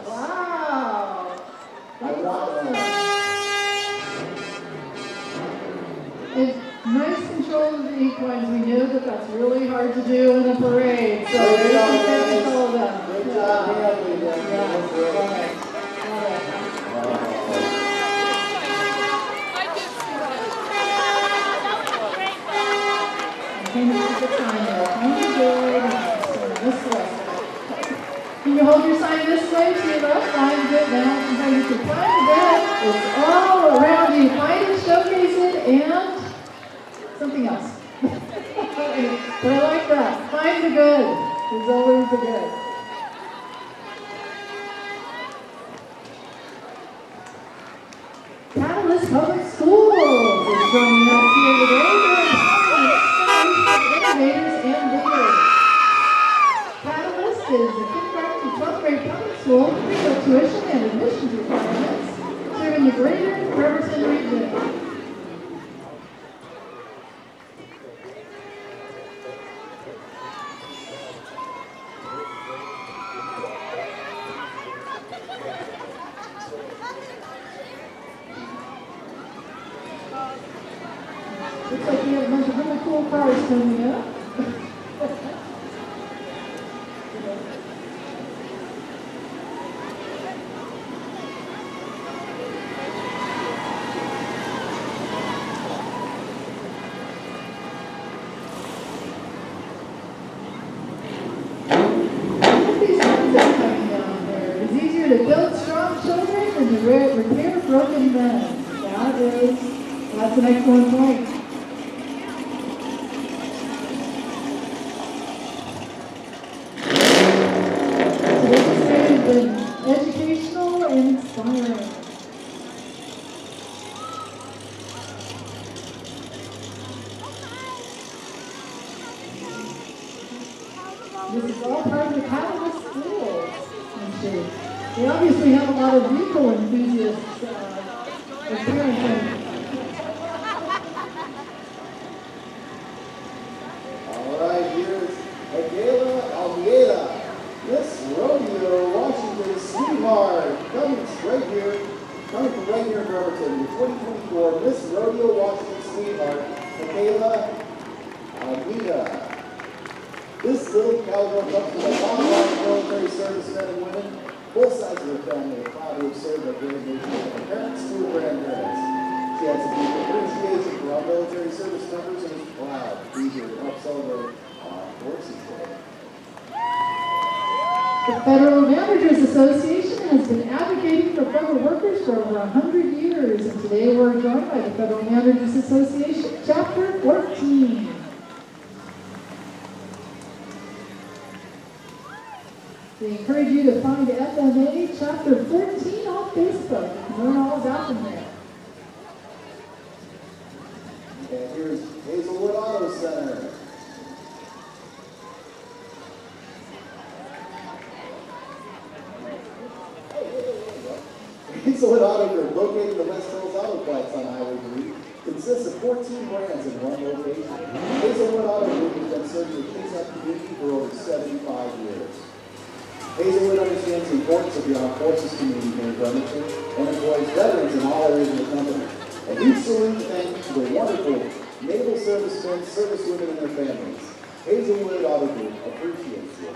Wow. I want one. And nice control of the equines. We know that that's really hard to do in a parade. So Good we job, can guys. control them. Good job, Natalie. Yeah. That's great. Love it. Can you keep the sign there? Thank you, good. This way. Can you hold your sign this way to your left? Find it now. Sometimes you can find it. It's all around you. Find it, showcase it, and something else. But I like that. Find the good. There's always the good. Catalyst Public Schools is joining us here today. They're innovators and leaders. Catalyst is a kindergarten to 12th grade public school, free of tuition and admissions requirements, serving the greater Bremerton region. Looks like we have a bunch of really cool cars coming up. These ones are coming down there. It's easier to build strong children than to repair broken men. That's an excellent point. Today's day has been educational and inspiring. This is all part of the Catalyst School. They obviously have a lot of vehicle enthusiasts appearance. All right, here's Agela Almieda. Miss Rodeo Washington Sweetheart, coming from right here in Bremerton, the 2024 Miss Rodeo Washington Sweetheart, Michaela Almeida. This little cowgirl comes from a long line of military servicemen and women. Both sides of her family are proud to have served their great nation with her parents, two grandparents. She has a deep appreciation for our military service members and is proud to be here to help celebrate Armed Forces Day. The Federal Managers Association has been advocating for federal workers for over 100 years, and today we're joined by the Federal Managers Association, Chapter 14. We encourage you to find FMA Chapter 14 on Facebook. You can learn all about them there. And here's Hazelwood Auto Center. Hazelwood Auto Group, located in the West Hills Autoplex on Highway 3, consists of 14 brands in one location. Hazelwood Auto Group has been serving the Kitsap community for over 75 years. Hazelwood understands the importance of the Armed Forces community here in Bremerton and employs veterans in all areas of the company. A huge salute and thank you to the wonderful naval servicemen, servicewomen, and their families. Hazelwood Auto Group appreciates you.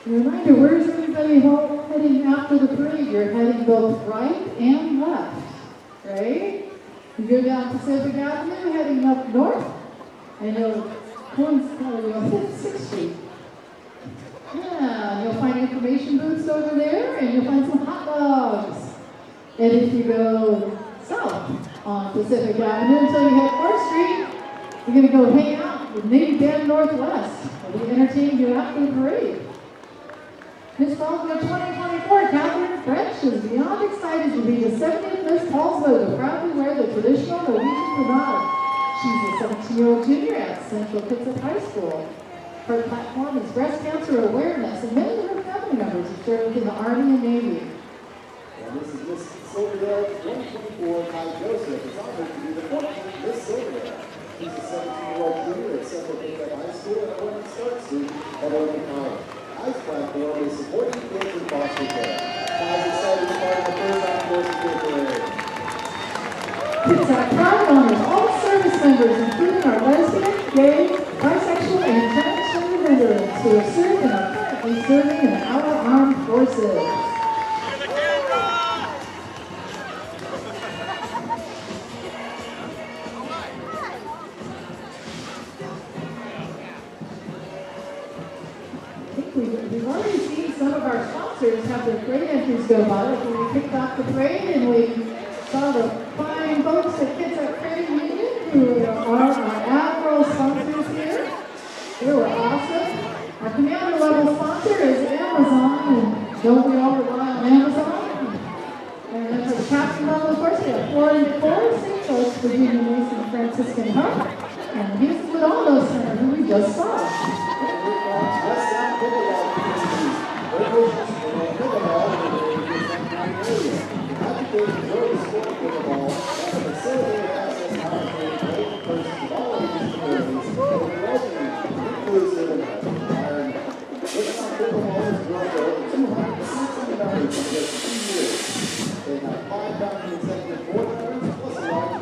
A reminder, where's everybody heading after the parade? You're heading both right and left, right? You go down Pacific Avenue, heading up north, and you'll hit 6th Street. Yeah, and you'll find information booths over there, and you'll find some hot dogs. And if you go south on Pacific Avenue until you hit 4th Street, you're going to go hang out with Navy Band Northwest. They'll be entertaining you after the parade. Miss Paulsville 2024, Catherine French is beyond excited to be the 70th Miss Paulsville to proudly wear the traditional Norwegian Corvette. She's a 17-year-old junior at Central Kitsap High School. Her platform is breast cancer awareness, and many of her family members have served in the Army and Navy. And this is Miss Silverdale 2024, Kai Joseph is honored to be the 14th Miss Silverdale. She's a 17-year-old junior at Central Kitsap High School and a women's start student at Oregon College. Kai's platform is supporting kids in foster care. Kai's excited to be part of the first Armed Forces Day parade. Kitsap proud honors all service members, including our lesbian, gay, bisexual, and transgender veterans who have served and are currently serving in our armed forces. We've already seen some of our sponsors have their parade entries go by. Like when we kicked off the parade and we saw the fine folks at Kitsap Credit Union who are our Admiral sponsors here. They were awesome. Our commander level sponsor is Amazon, and don't we all rely on Amazon? And then for the captain level, of course, we have 4 and 4, St. Louis, Virginia Mason, Franciscan Hunt, and here's the Lidaldo Center, who we just saw. They have 5 founding executive board members, plus a large,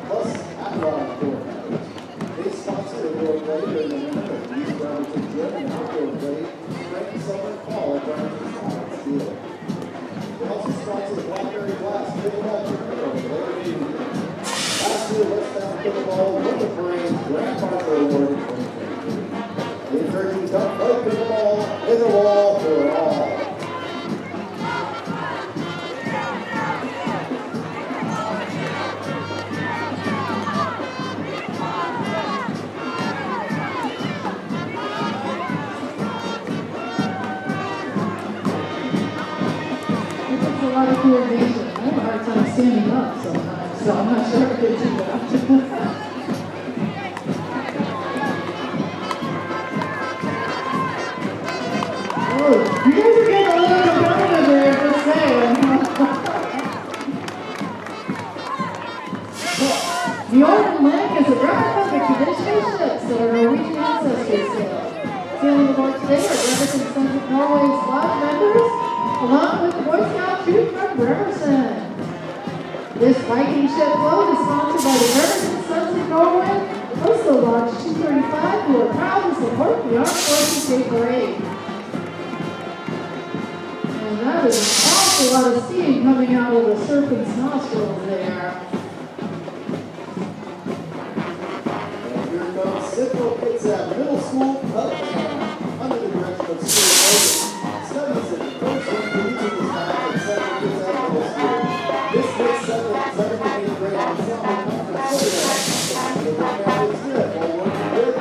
plus at-large board members. They sponsor the world ready during the winter of lot of coordination. I have a hard time standing up sometimes, so I'm not sure I could do that. Oh, you guys are getting a little competitive there, just saying. The Organ Leg is a replica of the traditional ships that our Norwegian ancestors sailed. Sailing aboard today are Bremerton Sons of Norway's lodge members, along with the Boy Scout troop from Bremerton. This Viking ship float is sponsored by the Bremerton Sons of Norway, also Lodge 235, who are proud to support the Armed Forces Day Parade. And that is an awful lot of steam coming out of the serpent's nostrils there. Bremerton-Kitsap Middle School Pub under the direction of Stuart Logan, studies at the first one for each of his time at Bremerton-Kitsap Middle School. This makes 7th and 8th grade ensemble conference Saturday. The families here while working with and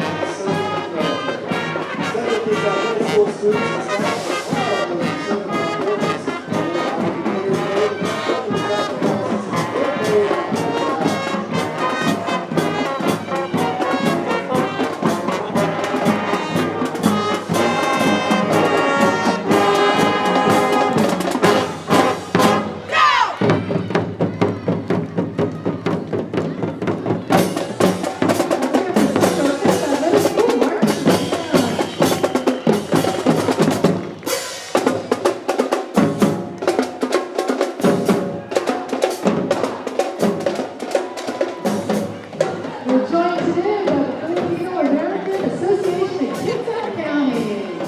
serving the military. Bremerton-Kitsap Middle School students and staff are proud of their serving the importance of their opportunity to and the sacrifices they made on the job. We're joined today by the Filipino-American Association in Kitsap County.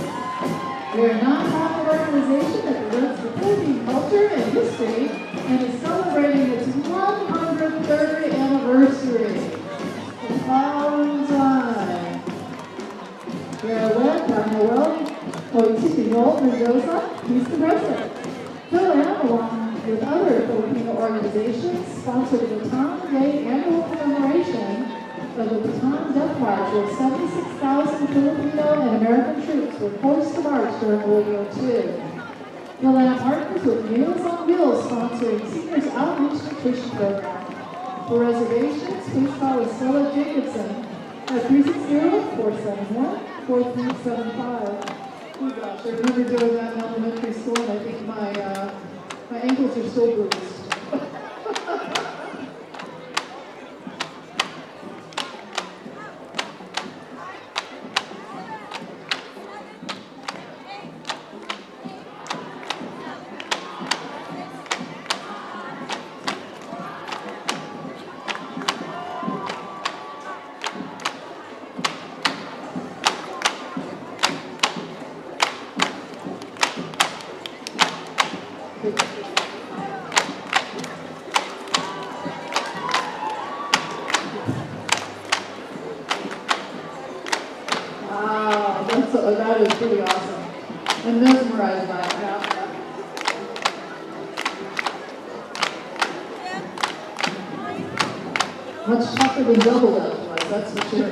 We're a nonprofit organization that promotes the Philippine culture and history and is celebrating its 103rd anniversary. A long time. We are led by Noel Mendoza. He's the president. Phil Ann, along with other Filipino organizations, sponsored the Bataan Day annual commemoration of the Bataan Death March, where 76,000 Filipino and American troops were forced to march during World War II. Phil Ann partners with Meals on Wheels, sponsoring Seniors Outreach Nutrition Program. For reservations, please call Estella Jacobson at 360-471-4375. Oh gosh, I remember doing that in elementary school, and I think my ankles are still bruised. Wow, that is pretty awesome. I'm mesmerized by it now. Much tougher than double that was, that's for sure.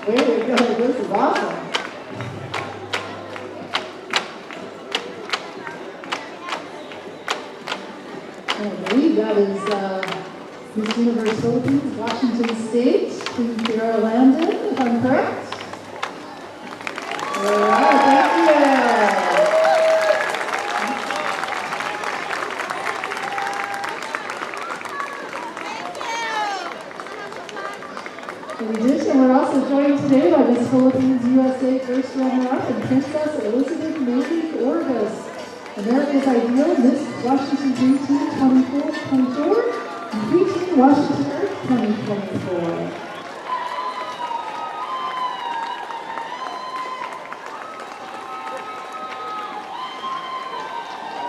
There we go, this is awesome. I believe that is Miss Universe Philippines, Washington State, Queen Fiora Landon, if I'm correct. All right, thank you. In addition, we're also joined today by Miss Philippines USA First Runner-Up and Princess Elizabeth Navy Orvis. America's Ideal, Miss Washington Dream Team 24 and Preteen Washington Earth 2024.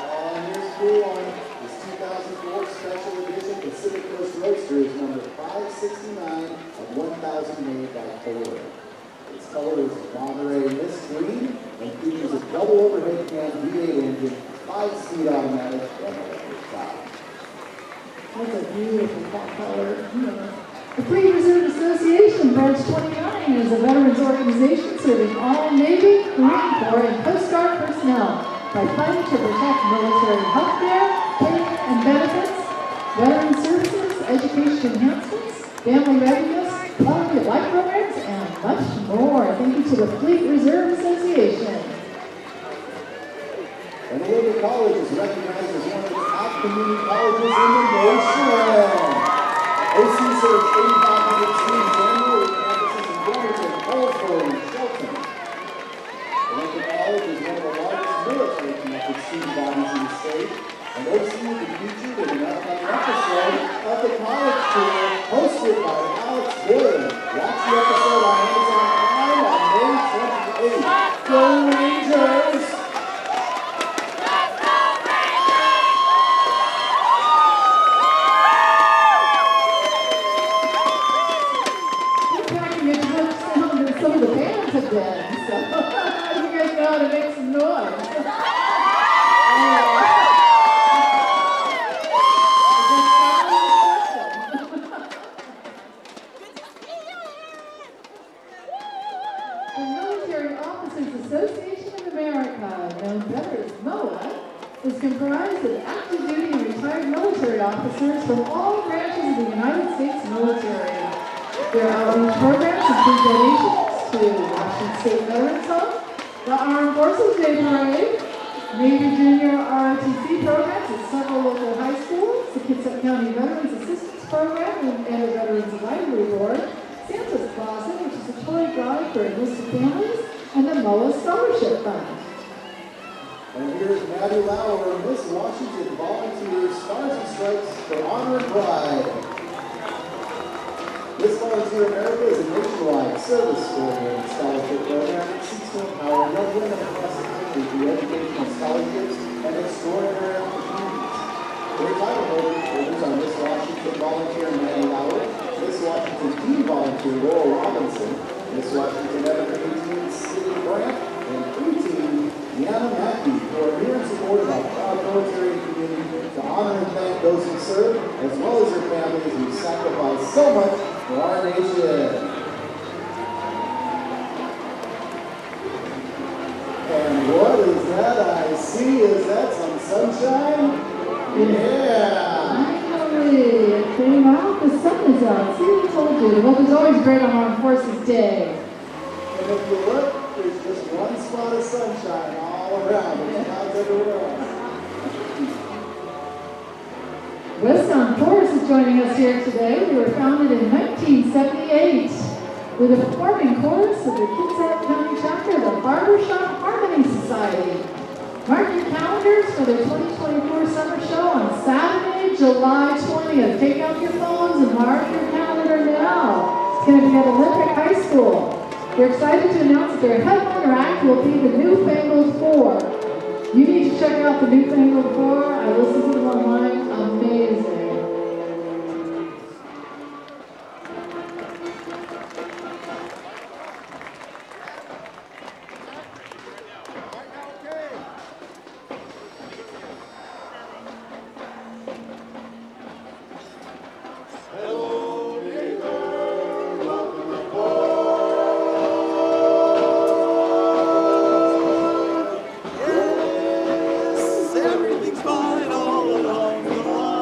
On your school line, this 2004 Special Edition Pacific Coast Roadster is number 569 of 1,000 made by Ford. Its color is Monterey Mist Green and features a double overhead cam V8 engine, 5-speed automatic, and electric top. That's a beautiful pop color. The Fleet Reserve Association, Branch 29, is a veterans organization serving all Navy, Marine Corps, and Coast Guard personnel by fighting to protect military health care, pay and benefits, veteran services, education enhancements, family readiness, quality of life programs, and much more. Thank you to the Fleet Reserve Association. And the local college is recognized as one of the top community colleges in the nation. OC serves 8,500 students annually with campuses in Bremerton, Hillsborough, and Shelton. The local college is one of the largest military connected student bodies in the state, and OC will be featured in an upcoming episode of the College Tour hosted by Alex Boyer. Watch the episode on Amazon Prime on May 28th. Go Rangers! Some of the bands have been, so you guys know how to make some noise. The Military Officers Association of America, known better as MOA, is comprised of active duty and retired military officers from all branches of the United States military. Their outreach programs include donations to Washington State Veterans Home, the Armed Forces Day Parade, Navy Junior ROTC programs at several local high schools, the Kitsap County Veterans Assistance Program and the Veterans Advisory Board, Santa's Closet, which is a toy drive for enlisted families, and the MOA Scholarship Fund. And here's Maddie Lauer, Miss Washington Volunteer Stars and Stripes for Honor and Pride. Miss Volunteer America is a nationwide service-oriented scholarship program that seeks to empower young women across the country through educational scholarships and extraordinary opportunities. Their title holders are Miss Washington Volunteer Maddie Lauer, Miss Washington Teen Volunteer Laurel Robinson, Miss Washington Evergreen Teen City Grant, and preteen Deanna Mackey, who are here in support of our proud military community to honor and thank those who serve, as well as their families who sacrifice so much for our nation. And what is that I see? Is that some sunshine? Yeah! Finally, it came out. The sun is out. See what I told you. The weather's always great on Armed Forces Day. And if you look, there's just one spot of sunshine all around. There's clouds everywhere else. West Sound Chorus is joining us here today. They were founded in 1978 with a performing chorus of the Kitsap County chapter of the Barbershop Harmony Society. Mark your calendars for their 2024 summer show on Saturday, July 20th. Take out your phones and mark your calendar now. It's going to be at Olympic High School. We're excited to announce that their headliner act will be the Newfangled Four. You need to check out the Newfangled Four. I listened to them online. Amazing. Everything's fine all along the line.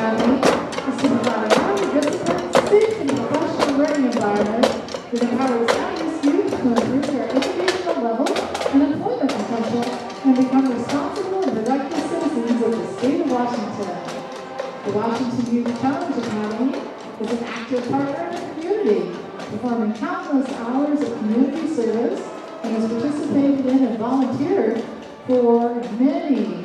Academy is to provide a highly disciplined, safe, and professional learning environment that empowers at-risk youth to improve their educational level and employment potential and become responsible and productive citizens of the state of Washington. The Washington Youth Challenge Academy is an active partner in the community, performing countless hours of community service, and has participated in and volunteered for many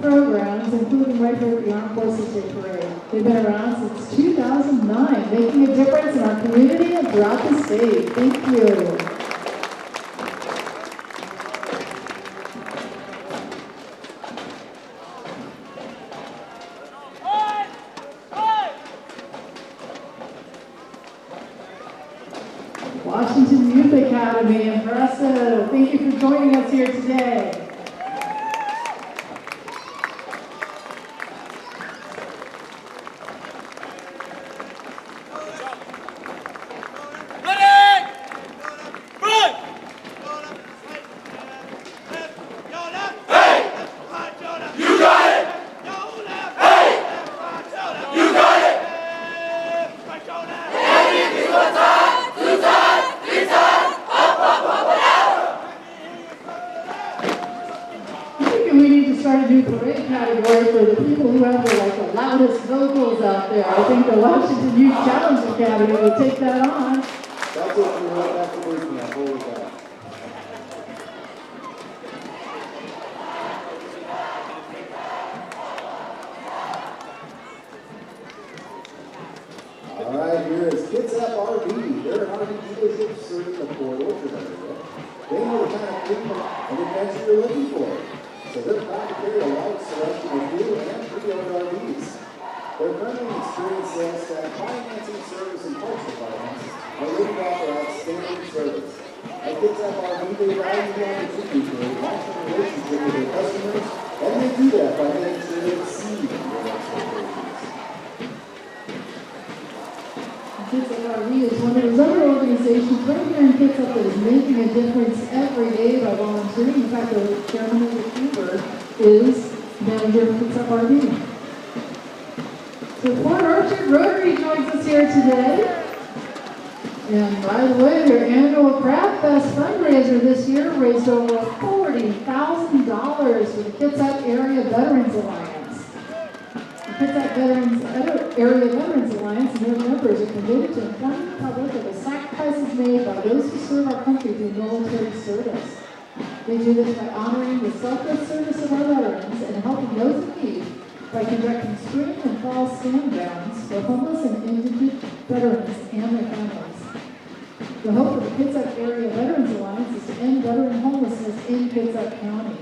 programs, including right here at the Armed Forces Day Parade. They've been around since 2009, making a difference in our community and throughout the state. Thank you. Washington Youth Academy, impressive. Thank you for joining us here today. I think the Washington Youth Challenge Academy will take that on. That's it for right back to working on. Holy cow. All right, here is Kitsap RV. They're an RV dealership serving the Port Orchard area. They know the kind of treatment and adventure you're looking for. So they're proud to carry a large selection of new and pre-owned RVs. Their friendly and experienced sales staff, financing, service, and parts departments are ready to offer outstanding service. At Kitsap RV, they value the opportunity for a long-term relationship with their customers, and they do that by making sure they exceed their expectations. Kitsap RV is one of those other organizations right here in Kitsap that is making a difference every day by volunteering. In fact, the chairman of the chamber is manager of Kitsap RV. So Port Orchard Rotary joins us here today. And by the way, their annual Craft Fest fundraiser this year raised over $40,000 for the Kitsap Area Veterans Alliance. The Kitsap Area Veterans Alliance and their members are committed to informing the public of the sacrifices made by those who serve our country through military service. They do this by honoring the selfless service of our veterans and helping those in need by conducting spring and fall stand-downs for homeless and indigent veterans and their families. The hope of the Kitsap Area Veterans Alliance is to end veteran homelessness in Kitsap County.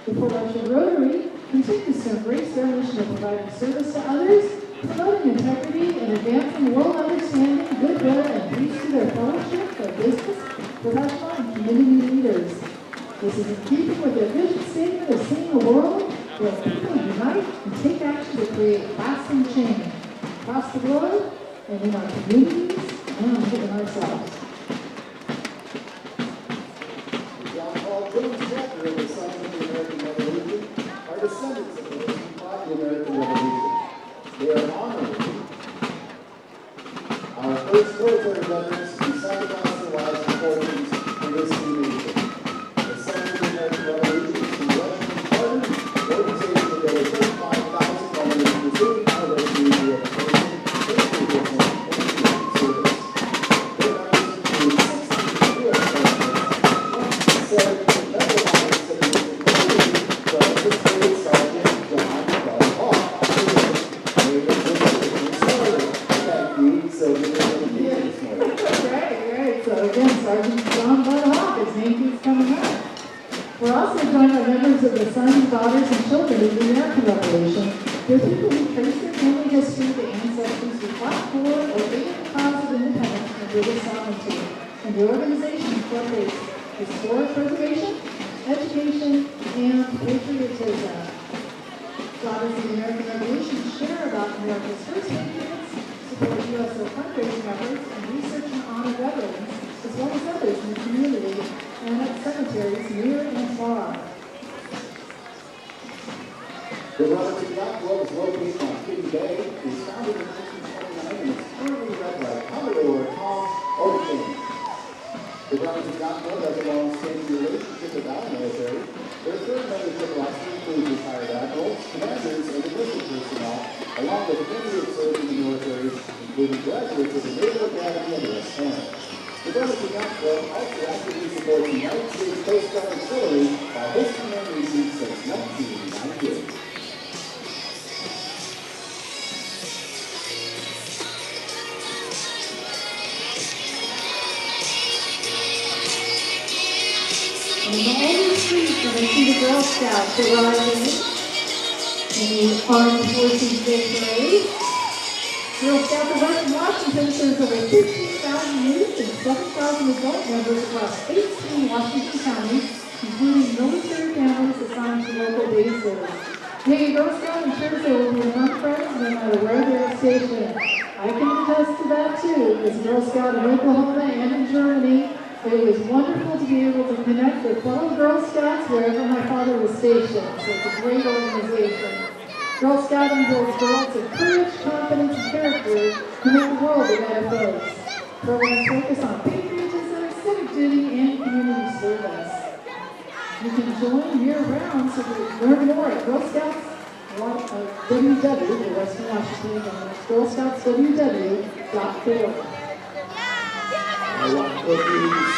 The Port Orchard Rotary continues to embrace their mission of providing service to others, promoting integrity, and advancing world understanding, goodwill, and peace to their fellowship of business, professional, and community leaders. This is in keeping with their vision statement of seeing a world where people unite and take action to create lasting change across the globe and in our communities and in ourselves. John Paul Jones, chapter of the Sons of the American Revolution, are descendants of those who fought the American Revolution. They are honoring our first military veterans who sacrificed their lives and fortunes for this new nation. The Sons of the American Revolution, who led and chartered organization with over 35,000 members pursuing our rescue of the nation, history business, and community service. Their members include 16 U.S. presidents, 7 member members of the community, from Brigadier Sergeant John Bell Hawk, Major General Sergeant Thank you, so we're going to be this morning. Right. So again, Sergeant John Bell Hawk, his name keeps coming up. We're also joined by members of the sons, daughters, and children of the American Revolution. They're people who trace their family history to ancestors who fought for or aided the cause of independence and British sovereignty. And the organization incorporates historic preservation, education, and patriotism. Daughters of the American Revolution share about America's first independence, support USO fundraising efforts, and research and honor veterans, as well as others in the community and at cemeteries near and far. The Bremerton Yacht Club is located on Kitty Bay. It was founded in 1929 and is currently led by Commodore Tom Oaken. The Bremerton Yacht Club has a long-standing relationship with our military. Their third membership roster includes retired admirals, commanders, and enlisted personnel, along with many who have served in the military, including graduates of the Naval Academy and West Point. The Bremerton Yacht Club also actively supports the United States Coast Guard Auxiliary by hosting their meetings since 1998. And all the streets when I see the Girl Scouts arriving in the Armed Forces Day Parade. Girl Scouts of Western Washington serves over 15,000 youth and 7,000 adult members across 18 Washington counties, including military families assigned to local bases. Being a Girl Scout ensures they will be among friends no matter where they are stationed. I can attest to that too, as a Girl Scout in Oklahoma and in Germany. It was wonderful to be able to connect with fellow Girl Scouts wherever my father was stationed, so it's a great organization. Girl Scouting builds girls of courage, confidence, and character to make the world a better place. Programs focus on patriotism, civic duty, and community service. You can join year-round, so learn more at Girl Scouts WW, the Western Washington, and that's girlscoutsww.org. I want cookies.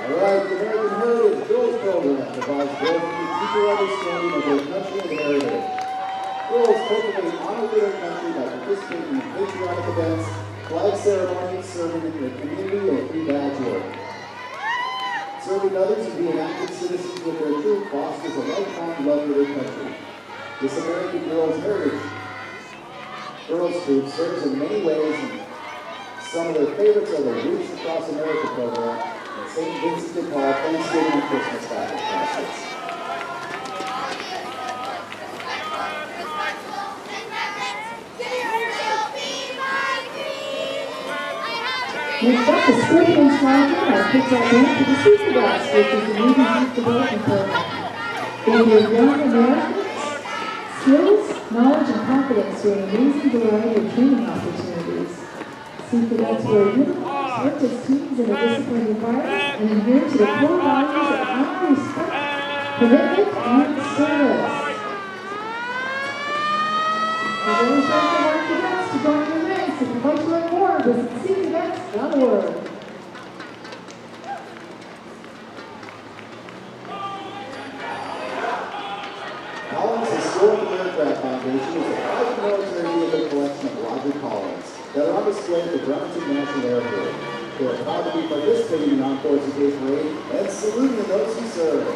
All right, the American Heritage Girls Program provides girls with a deeper understanding of their country and heritage. Girls cultivate honor for their country by participating in patriotic events, flag ceremonies, serving in their community, or through badge work. Serving others and being active citizens with their troop fosters a lifelong love for their country. This American Girls Heritage Girls Troop serves in many ways, and some of their favorites are the Roots Across America program and St. Vincent de Paul Thanksgiving and Christmas Bible classes. Next up is Philippine Squadron, our kids are going to the Super Bus, which is the Navy's youth development program. They give young Americans skills, knowledge, and confidence through an amazing variety of training opportunities. Sea cadets wear uniforms, work as teams in a disciplined environment, and adhere to the core values of honor, respect, commitment, and service. We're very thankful for our cadets to join the ranks. If you'd like to learn more, visit seacadets.org. Collins Historical Aircraft Foundation is a private military vehicle collection of Roger Collins that are on display at the Bremerton National Airport. They are proud to be participating in Armed Forces Day Parade and saluting those who serve.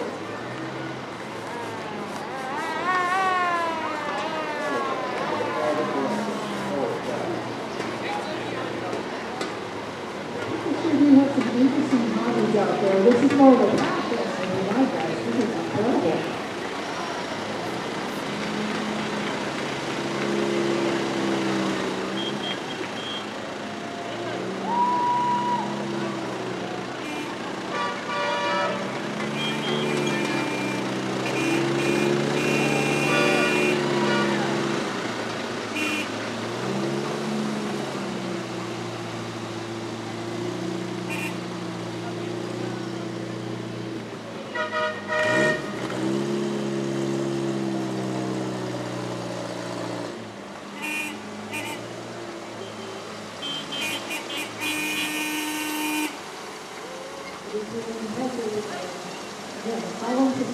Interesting hobbies out there. This is more of a passion than you like, guys. This is incredible.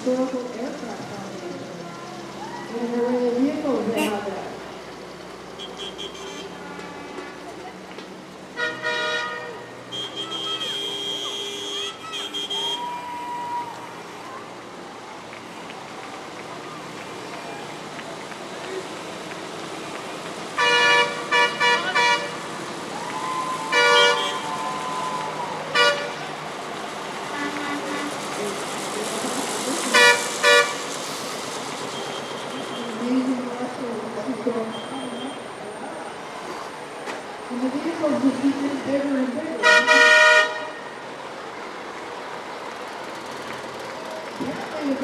Historical Aircraft Foundation. And there are vehicles they have there.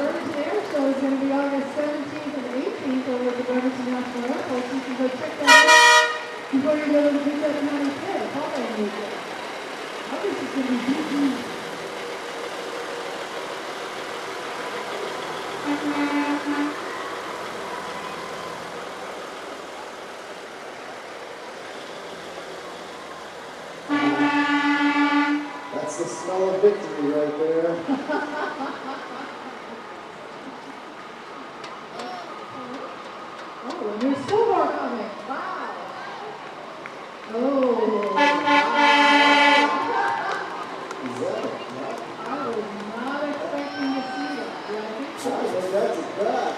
Bremerton Air Show is going to be August 17th and 18th over at the Bremerton National Airport. So you can go check that out before you go to the Kitsap County Fair following weekend. August is going to be busy. That's the smell of victory right there. Oh, and there's still more coming. Wow. Oh. Is that a cut? I was not expecting to see that. Yeah, I think so. I think that's a cut.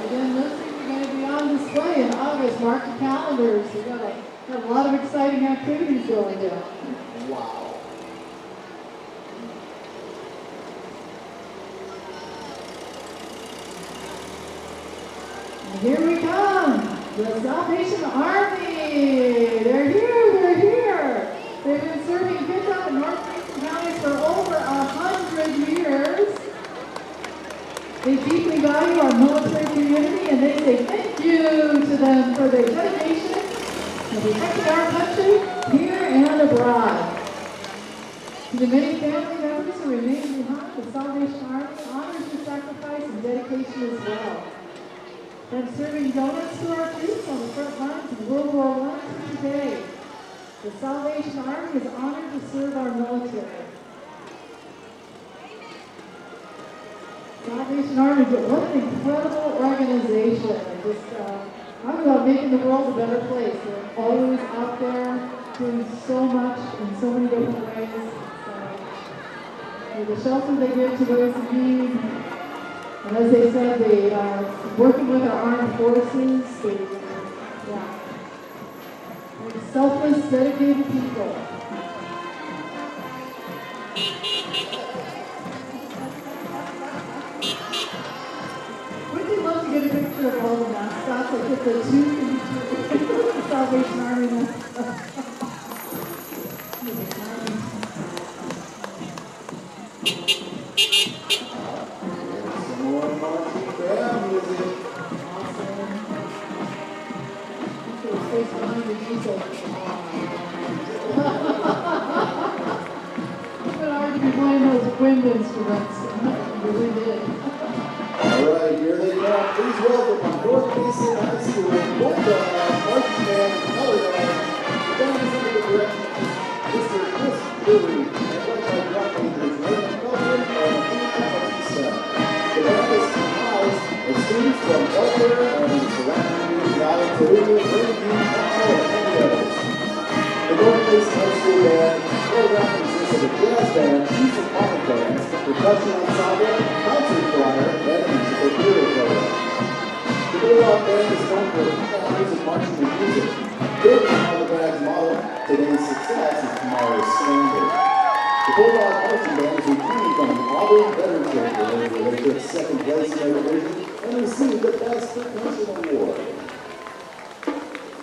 Again, those things are going to be on display in August. Mark your calendars. We've got a lot of exciting activities going down. Wow. And here we come. The Salvation Army. They're here. They're here. They've been serving Kitsap and Norwegian counties for over 100 years. They deeply value our military community, and they say thank you to them for their dedication to protecting our country here and abroad. To the many family members who remain behind, the Salvation Army honors your sacrifice and dedication as well. From serving donuts to our troops on the front lines in World War I to today, the Salvation Army is honored to serve our military. Salvation Army, but what an incredible organization. Just talk about making the world a better place. They're always out there doing so much in so many different ways. The shelter they give to those in need. And as they said, they are working with our armed forces. They're selfless, dedicated people. Wouldn't you love to get a picture of all the mascots? Like get the two Salvation Army mascots. Some more marching band music. Awesome. Face behind the diesel. It's been hard to be playing those wind instruments. It really did. All right, here they come. Please welcome from North Mason High School, Bulldog, marching band, color band. The band is under the direction of Mr. Chris Billy, and led by drum majors Raymond Feldman and Philippine. The band is comprised of students from Elmore and the surrounding communities out of Toledo, Bremerton, Kitsap, and many others. The North Mason High School band program consists of a jazz band, music honor bands, percussion ensemble, concert choir, and a musical theater program. The Bulldog Band is known for families of marching and music. Building on the band's motto, today's success is tomorrow's standard. The Bulldog Marching Band is returning from the Auburn Veterans Award, where they took second place in their division and received the Best Percussion Award.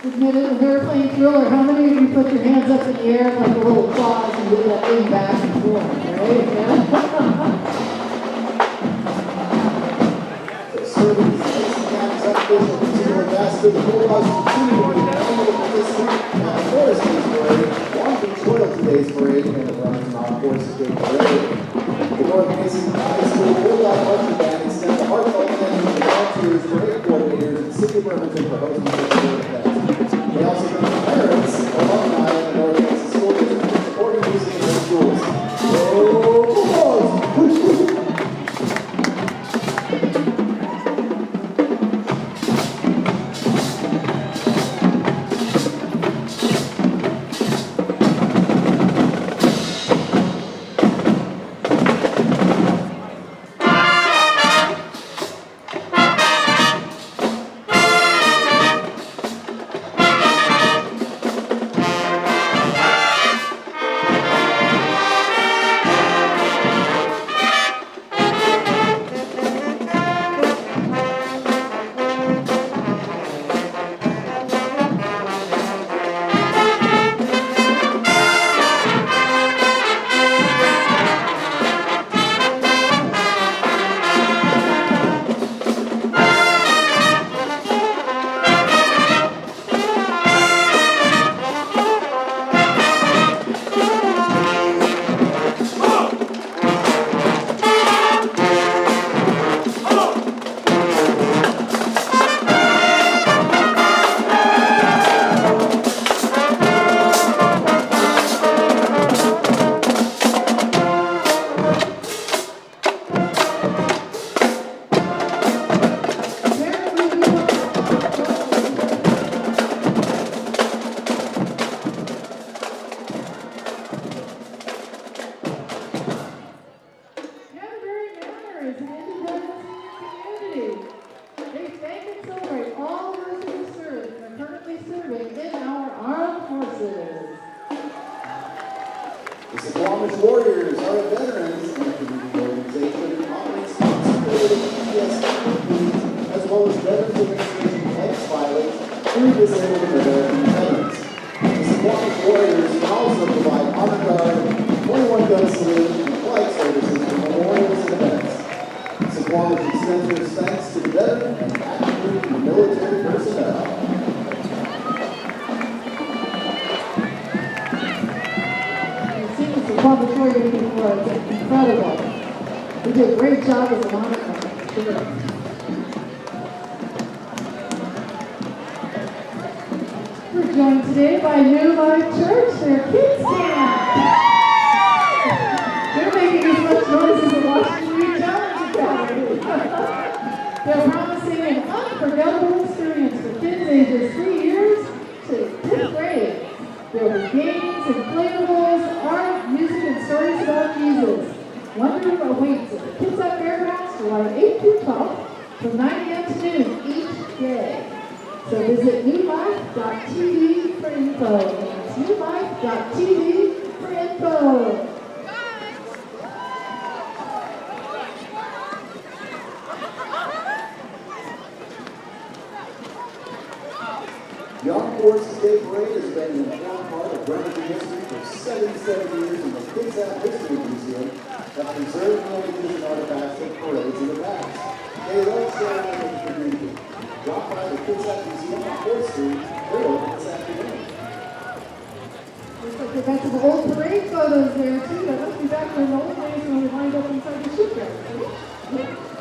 Admit it, when they were playing Thriller, how many of you put your hands up in the air like a little applause and did that thing back and forth, right? Yeah. Serving as Mason County's unofficial regional ambassador, the Bulldogs continue to be annual participant in the Forest Days Parade, Long Beach Loyalty Days Parade, and the Bremerton Armed Forces Day Parade. The North Mason High School Bulldog Marching Band extends a heartfelt thank you to the volunteers, parade coordinators, and City of Bremerton for hosting this year's event. They also thank the parents, alumni, and the North Mason School District for supporting music in their schools. Go Bulldogs! transportation and flight services for memorials and events. Sequoia extends their thanks to the veteran and active duty military personnel. The scenes of Paul Detroit are before us are incredible. We did a great job as an honor company. We're joined today by New Life Church, their kids camp. They're making as much noise as the Washington Youth Challenge Academy. They're promising an unforgettable experience for kids ages 3 years to 5th grade. There will be games, inflatables, art, music, and stories about Jesus. Wonder awaits at the Kitsap Fairgrounds July 8 through 12 from 9 a.m. to noon each day. So visit newlife.tv for info. That's newlife.tv for info. The Armed Forces Day Parade has been an important part of Bremerton history for 77 years, and the Kitsap History Museum have preserved monuments and artifacts of parades in the past. They love sharing with the community. Drop by the Kitsap Museum on 4th Street early this afternoon. Looks like they've got some old parade photos there too. That must be back in the old days when we lined up inside the shipyard.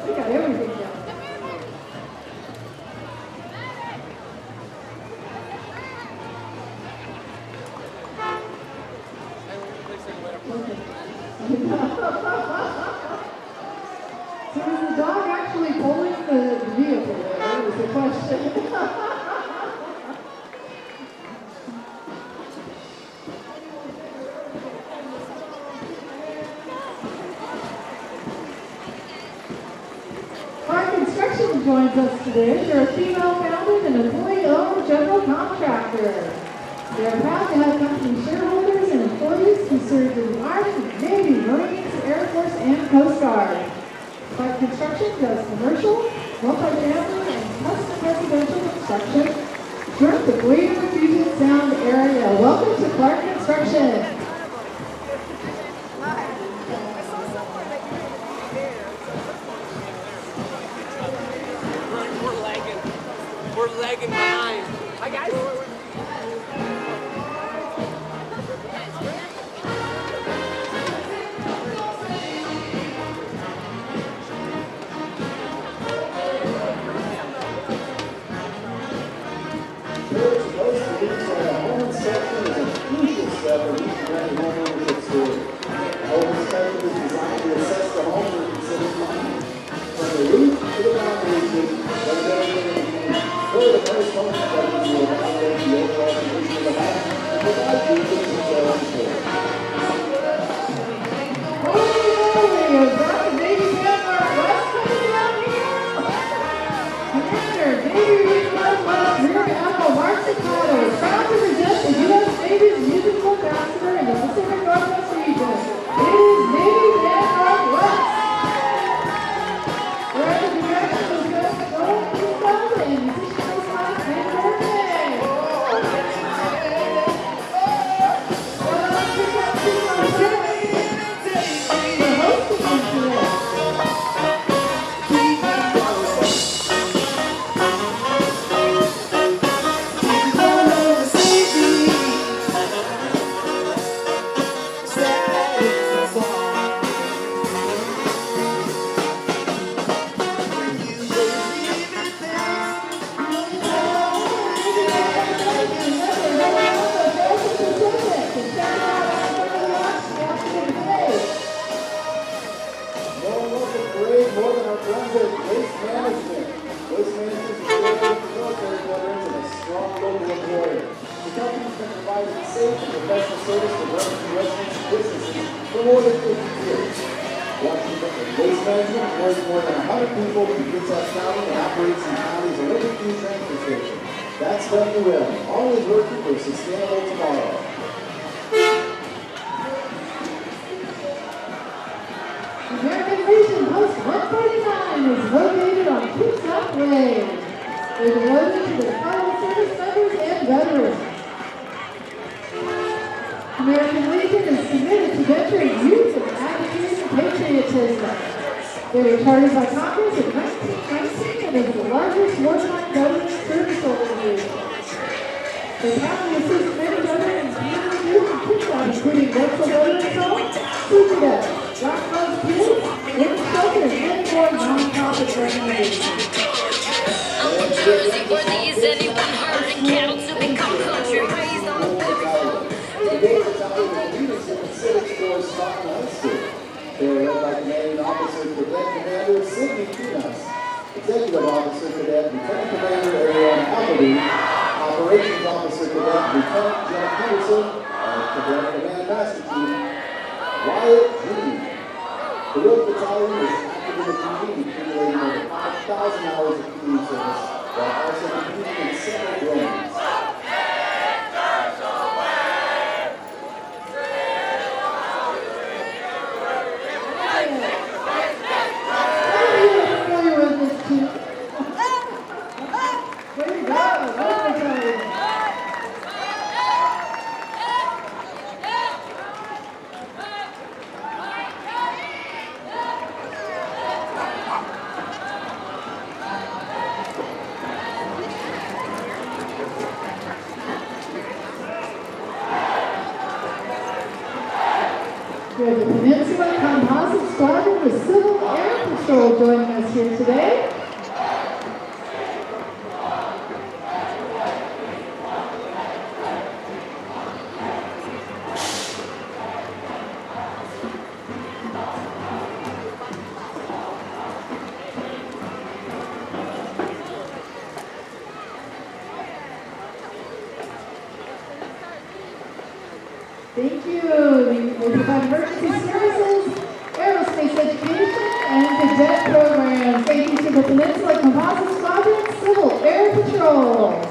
They got everything down. So is the dog actually pulling the vehicle there? Is the question. Our Construction joins us today. They're a female-founded and employee-owned general contractor. They are proud to have company shareholders and employees who serve in the Army, Navy, Marines, Air Force, and Coast Guard. Clark Construction does commercial, multifamily, and custom residential construction throughout the greater Puget Sound area. Welcome to Clark Construction. We're lagging behind. Hi guys. American Legion is committed to mentoring youth and advocating Bremerton-Kitsap. They were chartered by Congress in 1919 and is the largest wartime government service organization. They proudly assist many veterans and communities in Kitsap, including Wetzel Veterans Home, Sea Cadets, Rock Love Kids, Women's Shelter, and many more nonprofit organizations. Uncle Jersey, were these anyone herding cattle to become country raised on the Today, Battalion leadership at Civic Corps Stockton High School. They are led by Commanding Officer Cadet Commander Sidney Tunas, Executive Officer Cadet Lieutenant Commander Ariana Appleby, Operations Officer Cadet Lieutenant Jack Peterson, and Cadet Command Master Chief Wyatt Green. The Road Battalion is active in the community, accumulating over 5,000 hours of community service, while also competing in several drones. We have the Peninsula Composite Squadron with Civil Air Patrol joining us here today. Thank you. We provide emergency services, aerospace education, and cadet programs. Thank you to the Peninsula Composite Squadron, Civil Air Patrol.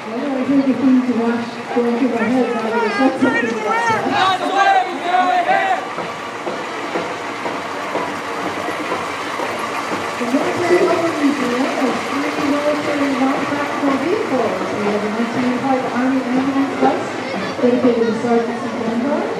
I hear the things to watch going through my head now that I said something about that. The military weapons museum has 3 military non-practical vehicles. We have a 1985 Army ambulance bus dedicated to sergeants and commanders.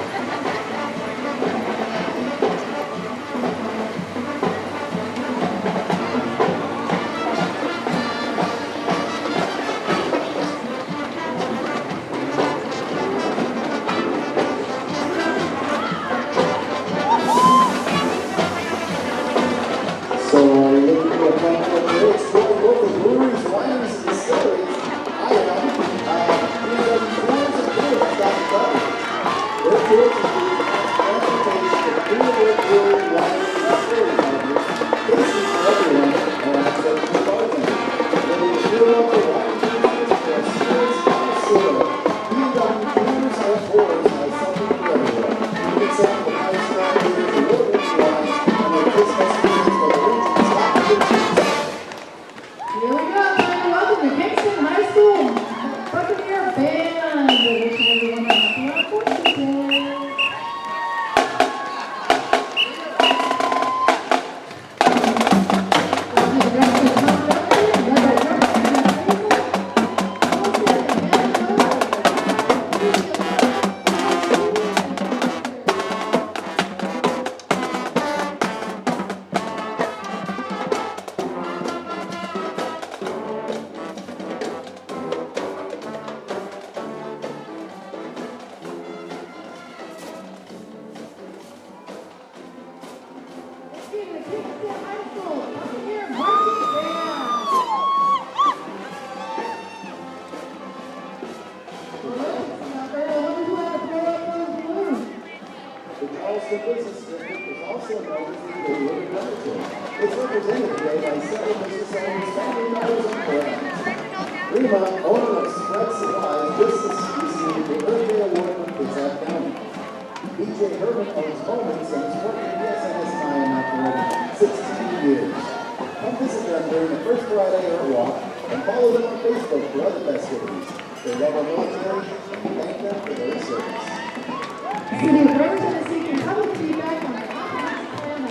City of Bremerton is seeking public feedback on the comprehensive plan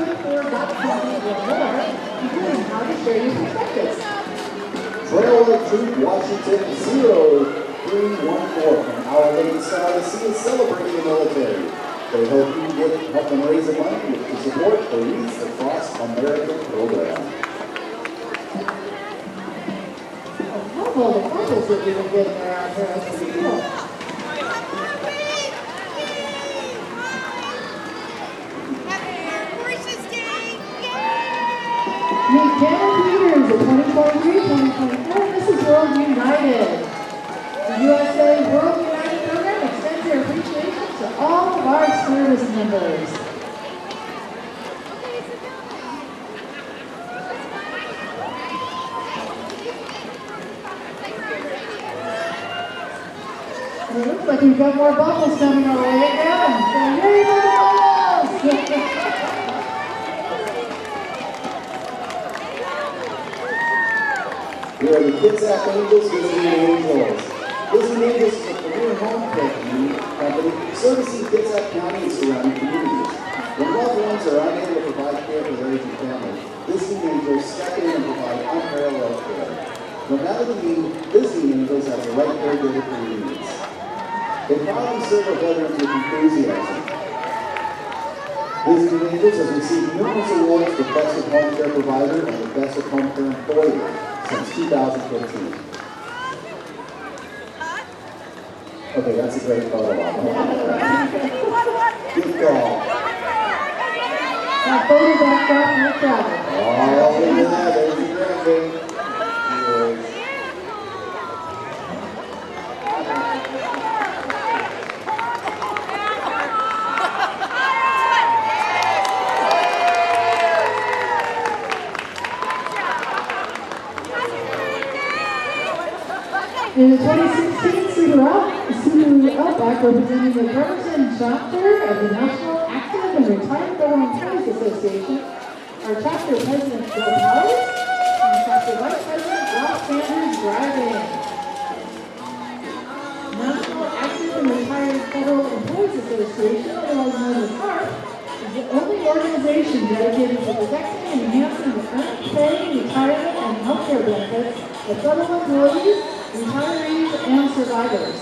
trailwork4.com for more, including how to share your perspectives. Trailwork Troop Washington 0314 from Our Lady Star of the Sea is celebrating the military. They help them raise the money to support the Wreaths Across America program. I love all the photos that we've been getting around here. That's pretty cool. Meet Cameron Peters at 2023-2024. This is World United. The USA World United program extends their appreciation to all of our service members. It looks like we've got more bubbles coming our way again. So yay for bubbles! We are the Kitsap Angels Visiting Angels. Visiting Angels is a premier home care company servicing Kitsap County and surrounding communities. When loved ones are unable to provide care for their aging family, Visiting Angels step in and provide unparalleled care. No matter the need, Visiting Angels have the right caregiver for your needs. They proudly serve our veterans with enthusiasm. Visiting Angels has received numerous awards for Best of Home Care Provider and the Best of Home Care Employer since 2015. Okay, that's a great photo. Good call. That photo backdrop in the travel. Oh, look at that. There's your grandbaby. In the 2016 Subaru Outback representing the Bremerton chapter of the National Active and Retired Federal Employees Association, our chapter president Bill Powers and chapter vice president Rob Sanders driving. National Active and Retired Federal Employees Association, otherwise known as HARP, is the only organization dedicated to protecting and enhancing the earned pay, retirement, and health care benefits of federal employees, retirees, and survivors.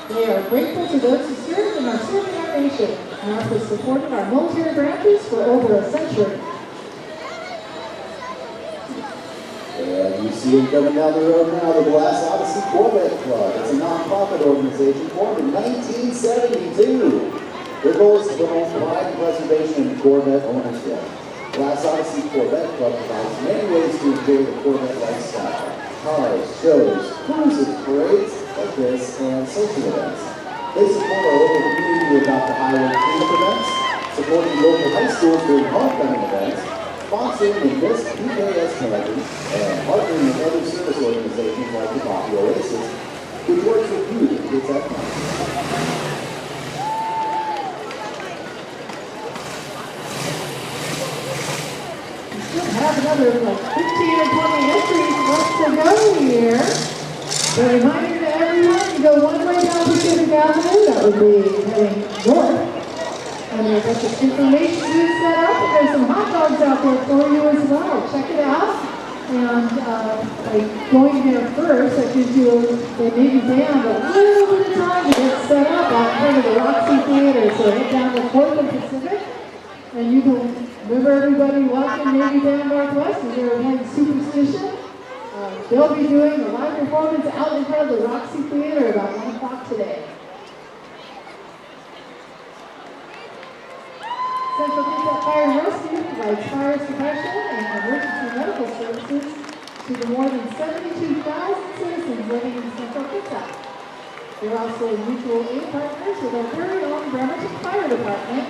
They are grateful to those who served and are serving our nation and have supported our military branches for over a century. And you see them coming down the road now, the Glass Odyssey Corvette Club. It's a non-profit organization formed in 1972. Their goal is to promote pride and preservation in Corvette ownership. Glass Odyssey Corvette Club provides many ways to enjoy the Corvette lifestyle. Cars, shows, cruises, parades like this, and social events. They support our local community to adopt the highway cleanup events, supporting local high schools during homecoming events, sponsoring the Miss PKS Pageant, and partnering with other service organizations like the Coffee Oasis, which works with youth and kids at home. Have another like 15 or 20 entries left to go here. So a reminder to everyone, you go one way down Pacific Avenue, that would be heading north. And there's lots of information booths set up, and there's some hot dogs out there for you as well. Check it out. And by going there first, that gives you the Navy Band a little bit of time to get set up out in front of the Roxy Theater. So head down to 4th and Pacific, and you can remember everybody watching Navy Band Northwest as they're playing Superstition. They'll be doing a live performance out in front of the Roxy Theater about 1 o'clock today. Central Kitsap Fire and Rescue provides fire suppression and emergency medical services to the more than 72,000 citizens living in Central Kitsap. They're also mutual aid partners with our very own Bremerton Fire Department.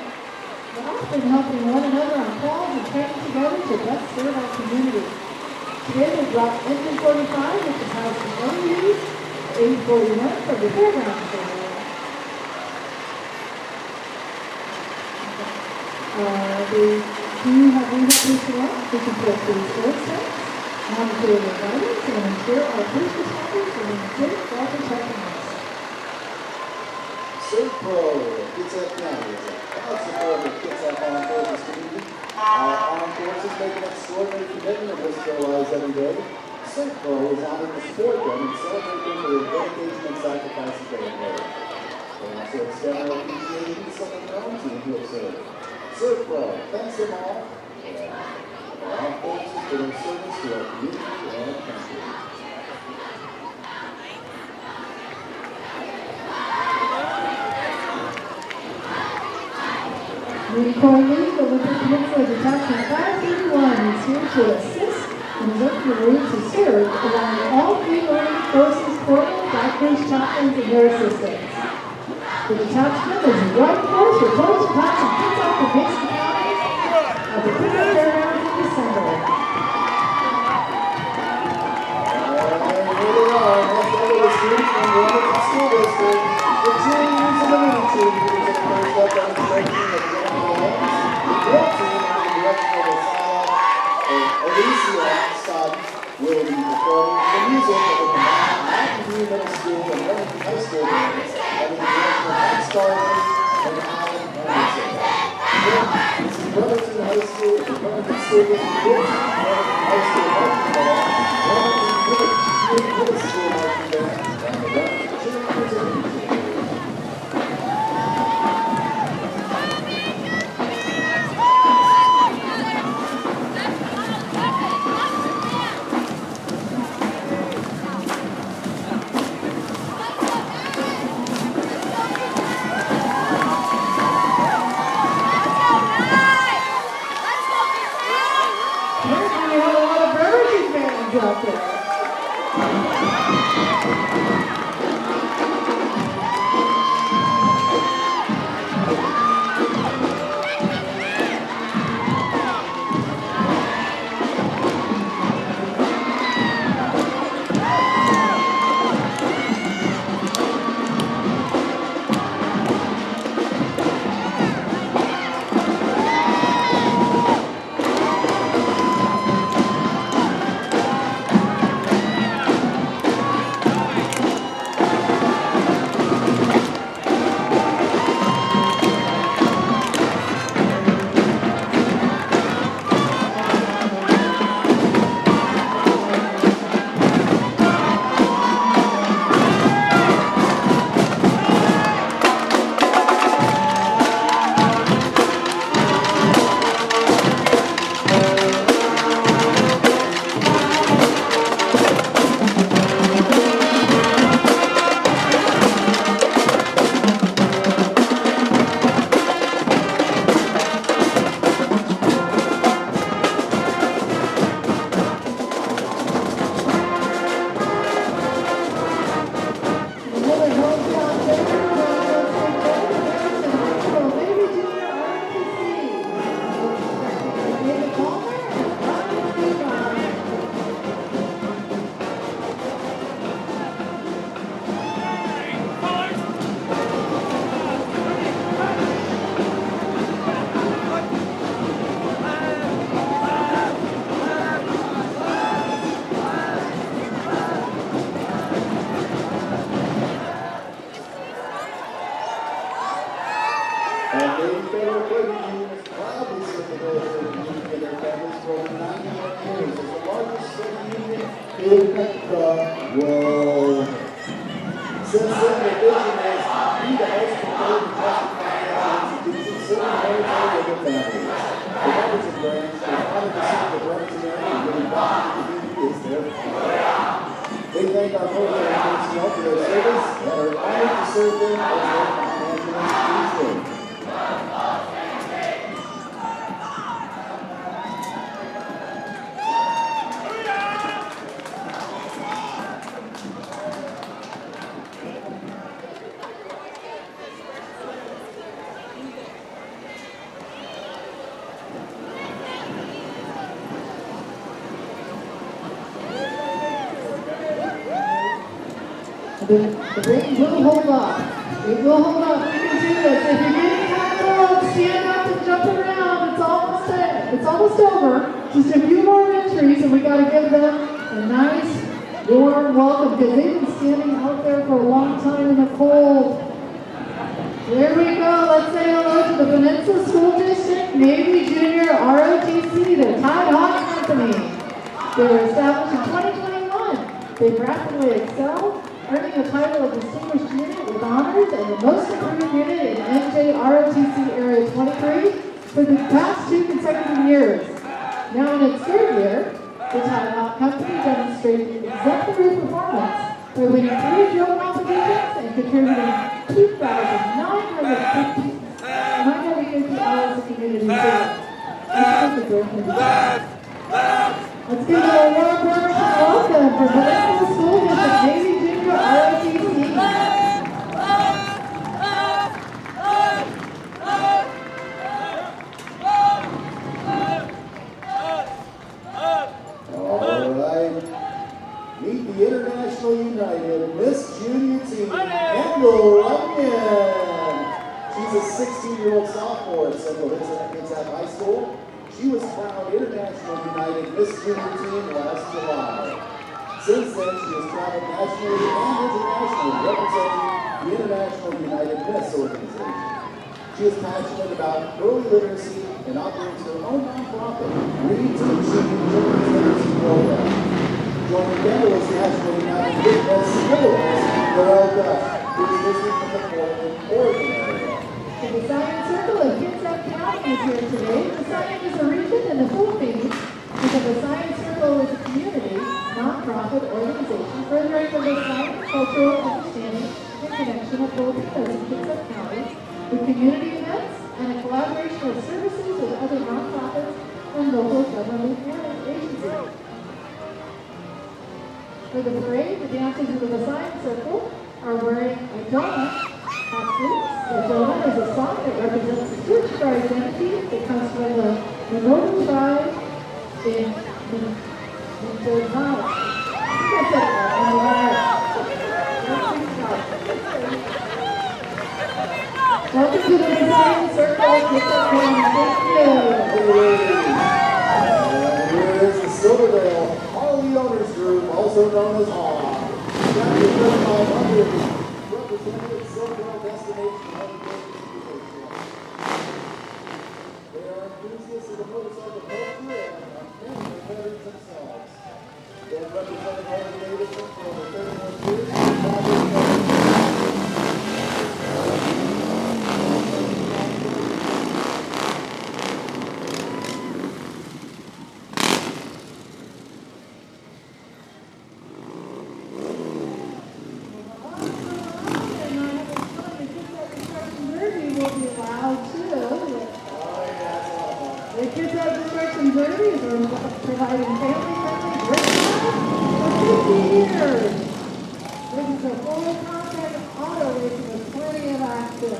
We're often helping one another on calls and training together to best serve our community. Today they brought Engine 45, which is housed in OU, 841 from the fairgrounds area. They do have rehab personnel who can fill these sports tanks, monitor their vitals, and ensure our first responders remain safe while protecting us. Surf Pro, Kitsap County is a proud supporter of Kitsap Armed Forces community. Our armed forces make an extraordinary commitment of this their lives every day. Surf Pro is honored to support them and celebrate them for their dedication and sacrifices they have made. They also extend their appreciation to some of their own team who have served. Surf Pro thanks them all and our armed forces for their service to our community and country. Marine Corps League, the Olympic Peninsula Detachment 531 is here to assist and work the Marines to serve along with all three Marine Forces Corporal, Doctors, Chaplains, and their assistants. The detachment is a right force for tours and talks and picks up the Mason counties of the Kitsap Fairgrounds in December. And here they are, next over the streets from the Bremerton School District. The cheerleaders and the mini cheerleaders at the first up demonstration of the Corvette team under the direction of Alicia Scott will be performing the music of the combined Mountain View Middle School and Bremerton High School bands under the direction of Mike Starling and Alan Anderson. This is Bremerton High School, the Bremerton School District, Bremerton High School marching band, Bremerton Middle School marching band, and the Bremerton cheerleaders and mini cheerleaders. Apparently we have a lot of Bremerton fans out there. And Navy Federal Credit Union is proudly served the military community and their families for over 91 years as the largest credit union in the world. Since then, their vision is to be the most preferred and trusted financial institution serving military and their families. The Bremerton branch is honored to see the Bremerton area giving back to the community is their part. They thank our military personnel for their service and are honored to serve them as their financial institution. The rain will hold up. It will hold up. You can do this. If you're getting kind of cold, stand up and jump around. It's almost over. Just a few more entries, and we got to give them a nice, warm welcome because they've been standing out there for a long time in the cold. There we go. Let's say hello to the Peninsula School District Navy Junior ROTC, the Tide Hawk Company. They were established in 2021. They rapidly excelled, earning the title of Distinguished Unit with Honors and the Most Improved Unit in NJ ROTC Area 23 for the past 2 consecutive years. Now in its 3rd year, the Tide Hawk Company demonstrated exemplary performance by winning 3 drill competitions and contributing 2,950 hours of community service. Let's give it a warm welcome for Bremerton School District Navy Junior ROTC. All right. Meet the International United Miss Junior Team, Kendall Runyon. She's a 16-year-old sophomore at Central Kitsap High School. She was crowned International United Miss Junior Team last July. Since then, she has traveled nationally and internationally representing the International United Miss organization. She is passionate about early literacy and operates her own nonprofit, Read to Achieve Children's Literacy Program. Joining Kendall is National United Miss Philippine, Darrell Gus, who is visiting from the Portland, Oregon area. The Science Circle of Kitsap County is here today. The Science is a region in the Philippines because the Science Circle is a community, nonprofit organization furthering the science, cultural understanding, and connection of Filipinos in Kitsap County with community events and a collaboration of services with other nonprofits and local government agencies. For the parade, the dancers of the Science Circle are wearing a donut costumes. The donut is a song that represents the search for identity that comes from the Norwegian tribe in Mindanao. I think I said it right. Welcome to the Science Circle. Thank you. Here is the Silverdale Harley Owners Group, also known as HAW. Chapter 3500, representing Silverdale Destination Heavy Education. They are enthusiasts of the motorcycle culture and family veterans themselves. They have represented Harley Davidson for over 31 years. Providing family-friendly great time for 50 years. This is a full contact auto racing with plenty of action.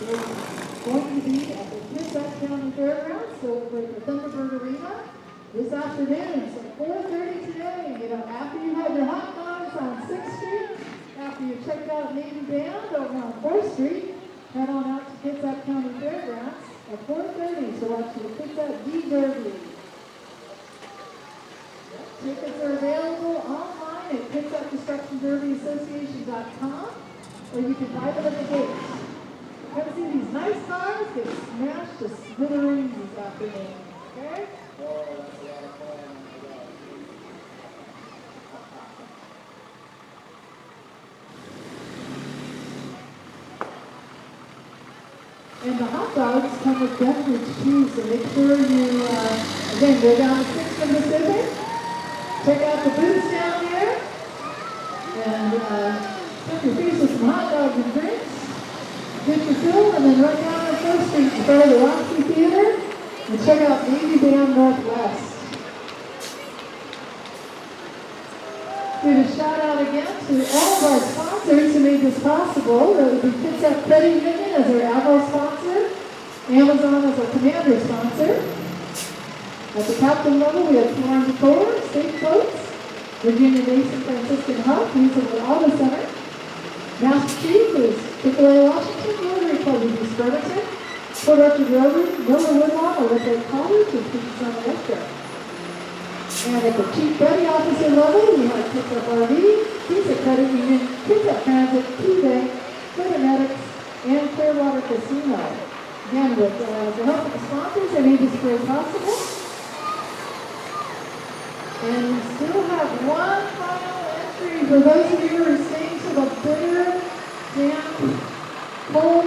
It's going to be at the Kitsap County Fairgrounds, so for the Thunderbird Arena this afternoon. So 4:30 today. You know, after you had your hot dogs on 6th Street, after you checked out Navy Band over on 4th Street, head on out to Kitsap County Fairgrounds at 4:30 to watch the Kitsap D-Derby. Tickets are available online at KitsapDestructionDerbyAssociation.com, or you can buy them at the gate. Come see these nice cars get smashed to smithereens this afternoon. Okay? Oh, that's a lot of fun. And the hot dogs come with beverage too, so make sure you, again, go down to 6th and Pacific. Check out the booths down there, and put your face with some hot dogs and drinks. Get your fill, and then right down on 1st Street in front of the Roxy Theater, and check out Navy Band Northwest. Give a shout out again to all of our sponsors who made this possible. That would be Kitsap Credit Union as our Admiral sponsor, Amazon as our Commander sponsor. At the captain level, we have Florence Decor, Safe Boats, Virginia Mason Franciscan Hub, Musical Auto Center. Master Chief is Chick-fil-A Washington, Rotary Club of East Bremerton, Port Orchard Rotary, Miller Woodlawn, or Lake College, and Peace on Electric. And at the Chief Petty Officer level, we have Kitsap RV, Kitsap Credit Union, Kitsap Transit, Key Bank, Medics, and Clearwater Casino. Again, with the help of the sponsors, they made this parade possible. And we still have one final entry for those of you who are staying to the bitter, damp, cold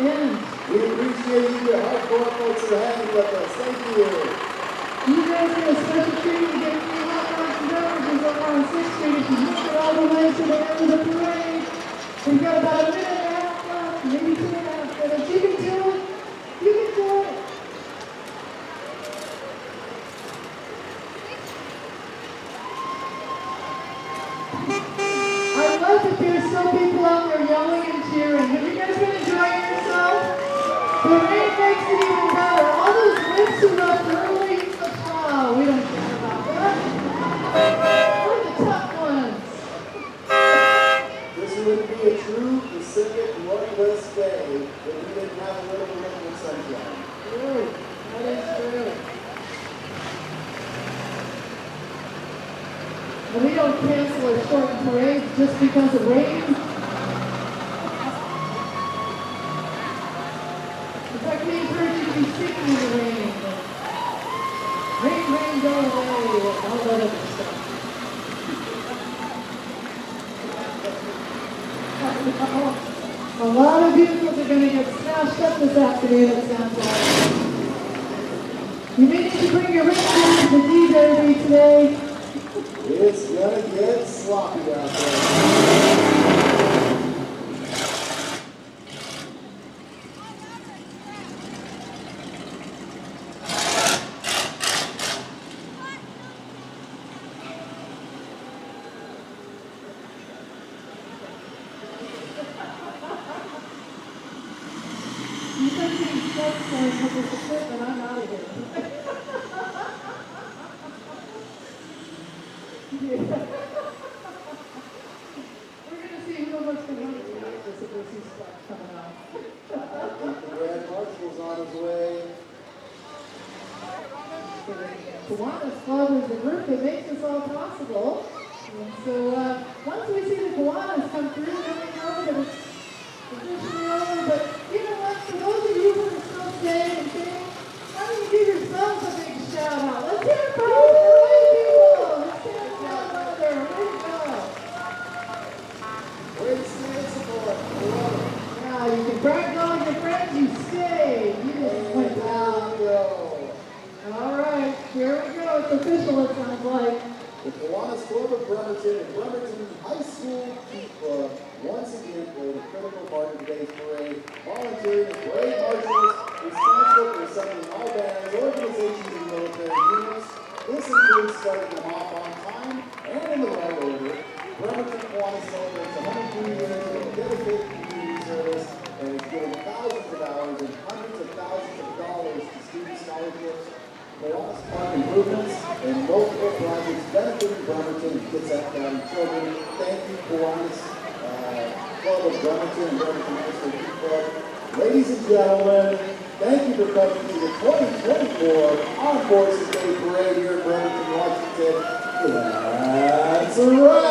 end. We appreciate you, the hardcore folks who are hanging with us. Thank you. You guys get a special treat to get free hot dogs and beverages over on 6th Street if you make it all the way to the end of the parade. We've got about a minute and a half left, maybe 2.5 minutes. You can do it. You can do it. I love that there's some people out there yelling and cheering. Have you guys been enjoying yourselves? The rain makes it even better. All those lips who left early, oh, we don't care about that. We're the tough ones. This would be a true Pacific Northwest day if we didn't have a little bit of sunshine. True. That is true. And we don't cancel our shortened parades just because of rain. In fact, we encourage you to be sticking in the rain. Rain, rain, go away, and all that other stuff. A lot of vehicles are going to get smashed up this afternoon, it sounds like. You may need to bring your reindeer to the D-Derby today. It's gonna get sloppy out there. You can see stuff saying with this equipment, I'm out of here. Yeah. We're gonna see who looks the most like this if we see stuff coming out. I think the Grand Marshal's on his way. Kiwanis Club is the group that makes this all possible. And so once we see the Kiwanis come through, then we know that it's officially over. But you know what? For those of you who are still staying and staying, why don't you give yourselves a big shout out? Let's hear it for all the people. Let's stand down out there. Way to go. Way to stay in support. I love it. Now you can brag on your friends. You stayed. You just went down. All right, here we go. It's official, it sounds like. The Kiwanis Club of Bremerton and Bremerton High School Key Club once again played a critical part in today's parade, volunteering as parade marshals responsible for assembling all bands, organizations, and military units. This includes starting them off on time and in the right order. Bremerton Kiwanis celebrates 103 years of dedicated community service and is giving thousands of hours and hundreds of thousands of dollars to student scholarships, Kiwanis Park improvements, and multiple projects benefiting Bremerton and Kitsap County children. Thank you, Kiwanis Club of Bremerton and Bremerton High School Key Club. Ladies and gentlemen, thank you for coming to the 2024 Armed Forces Day Parade here in Bremerton, Washington. That's right.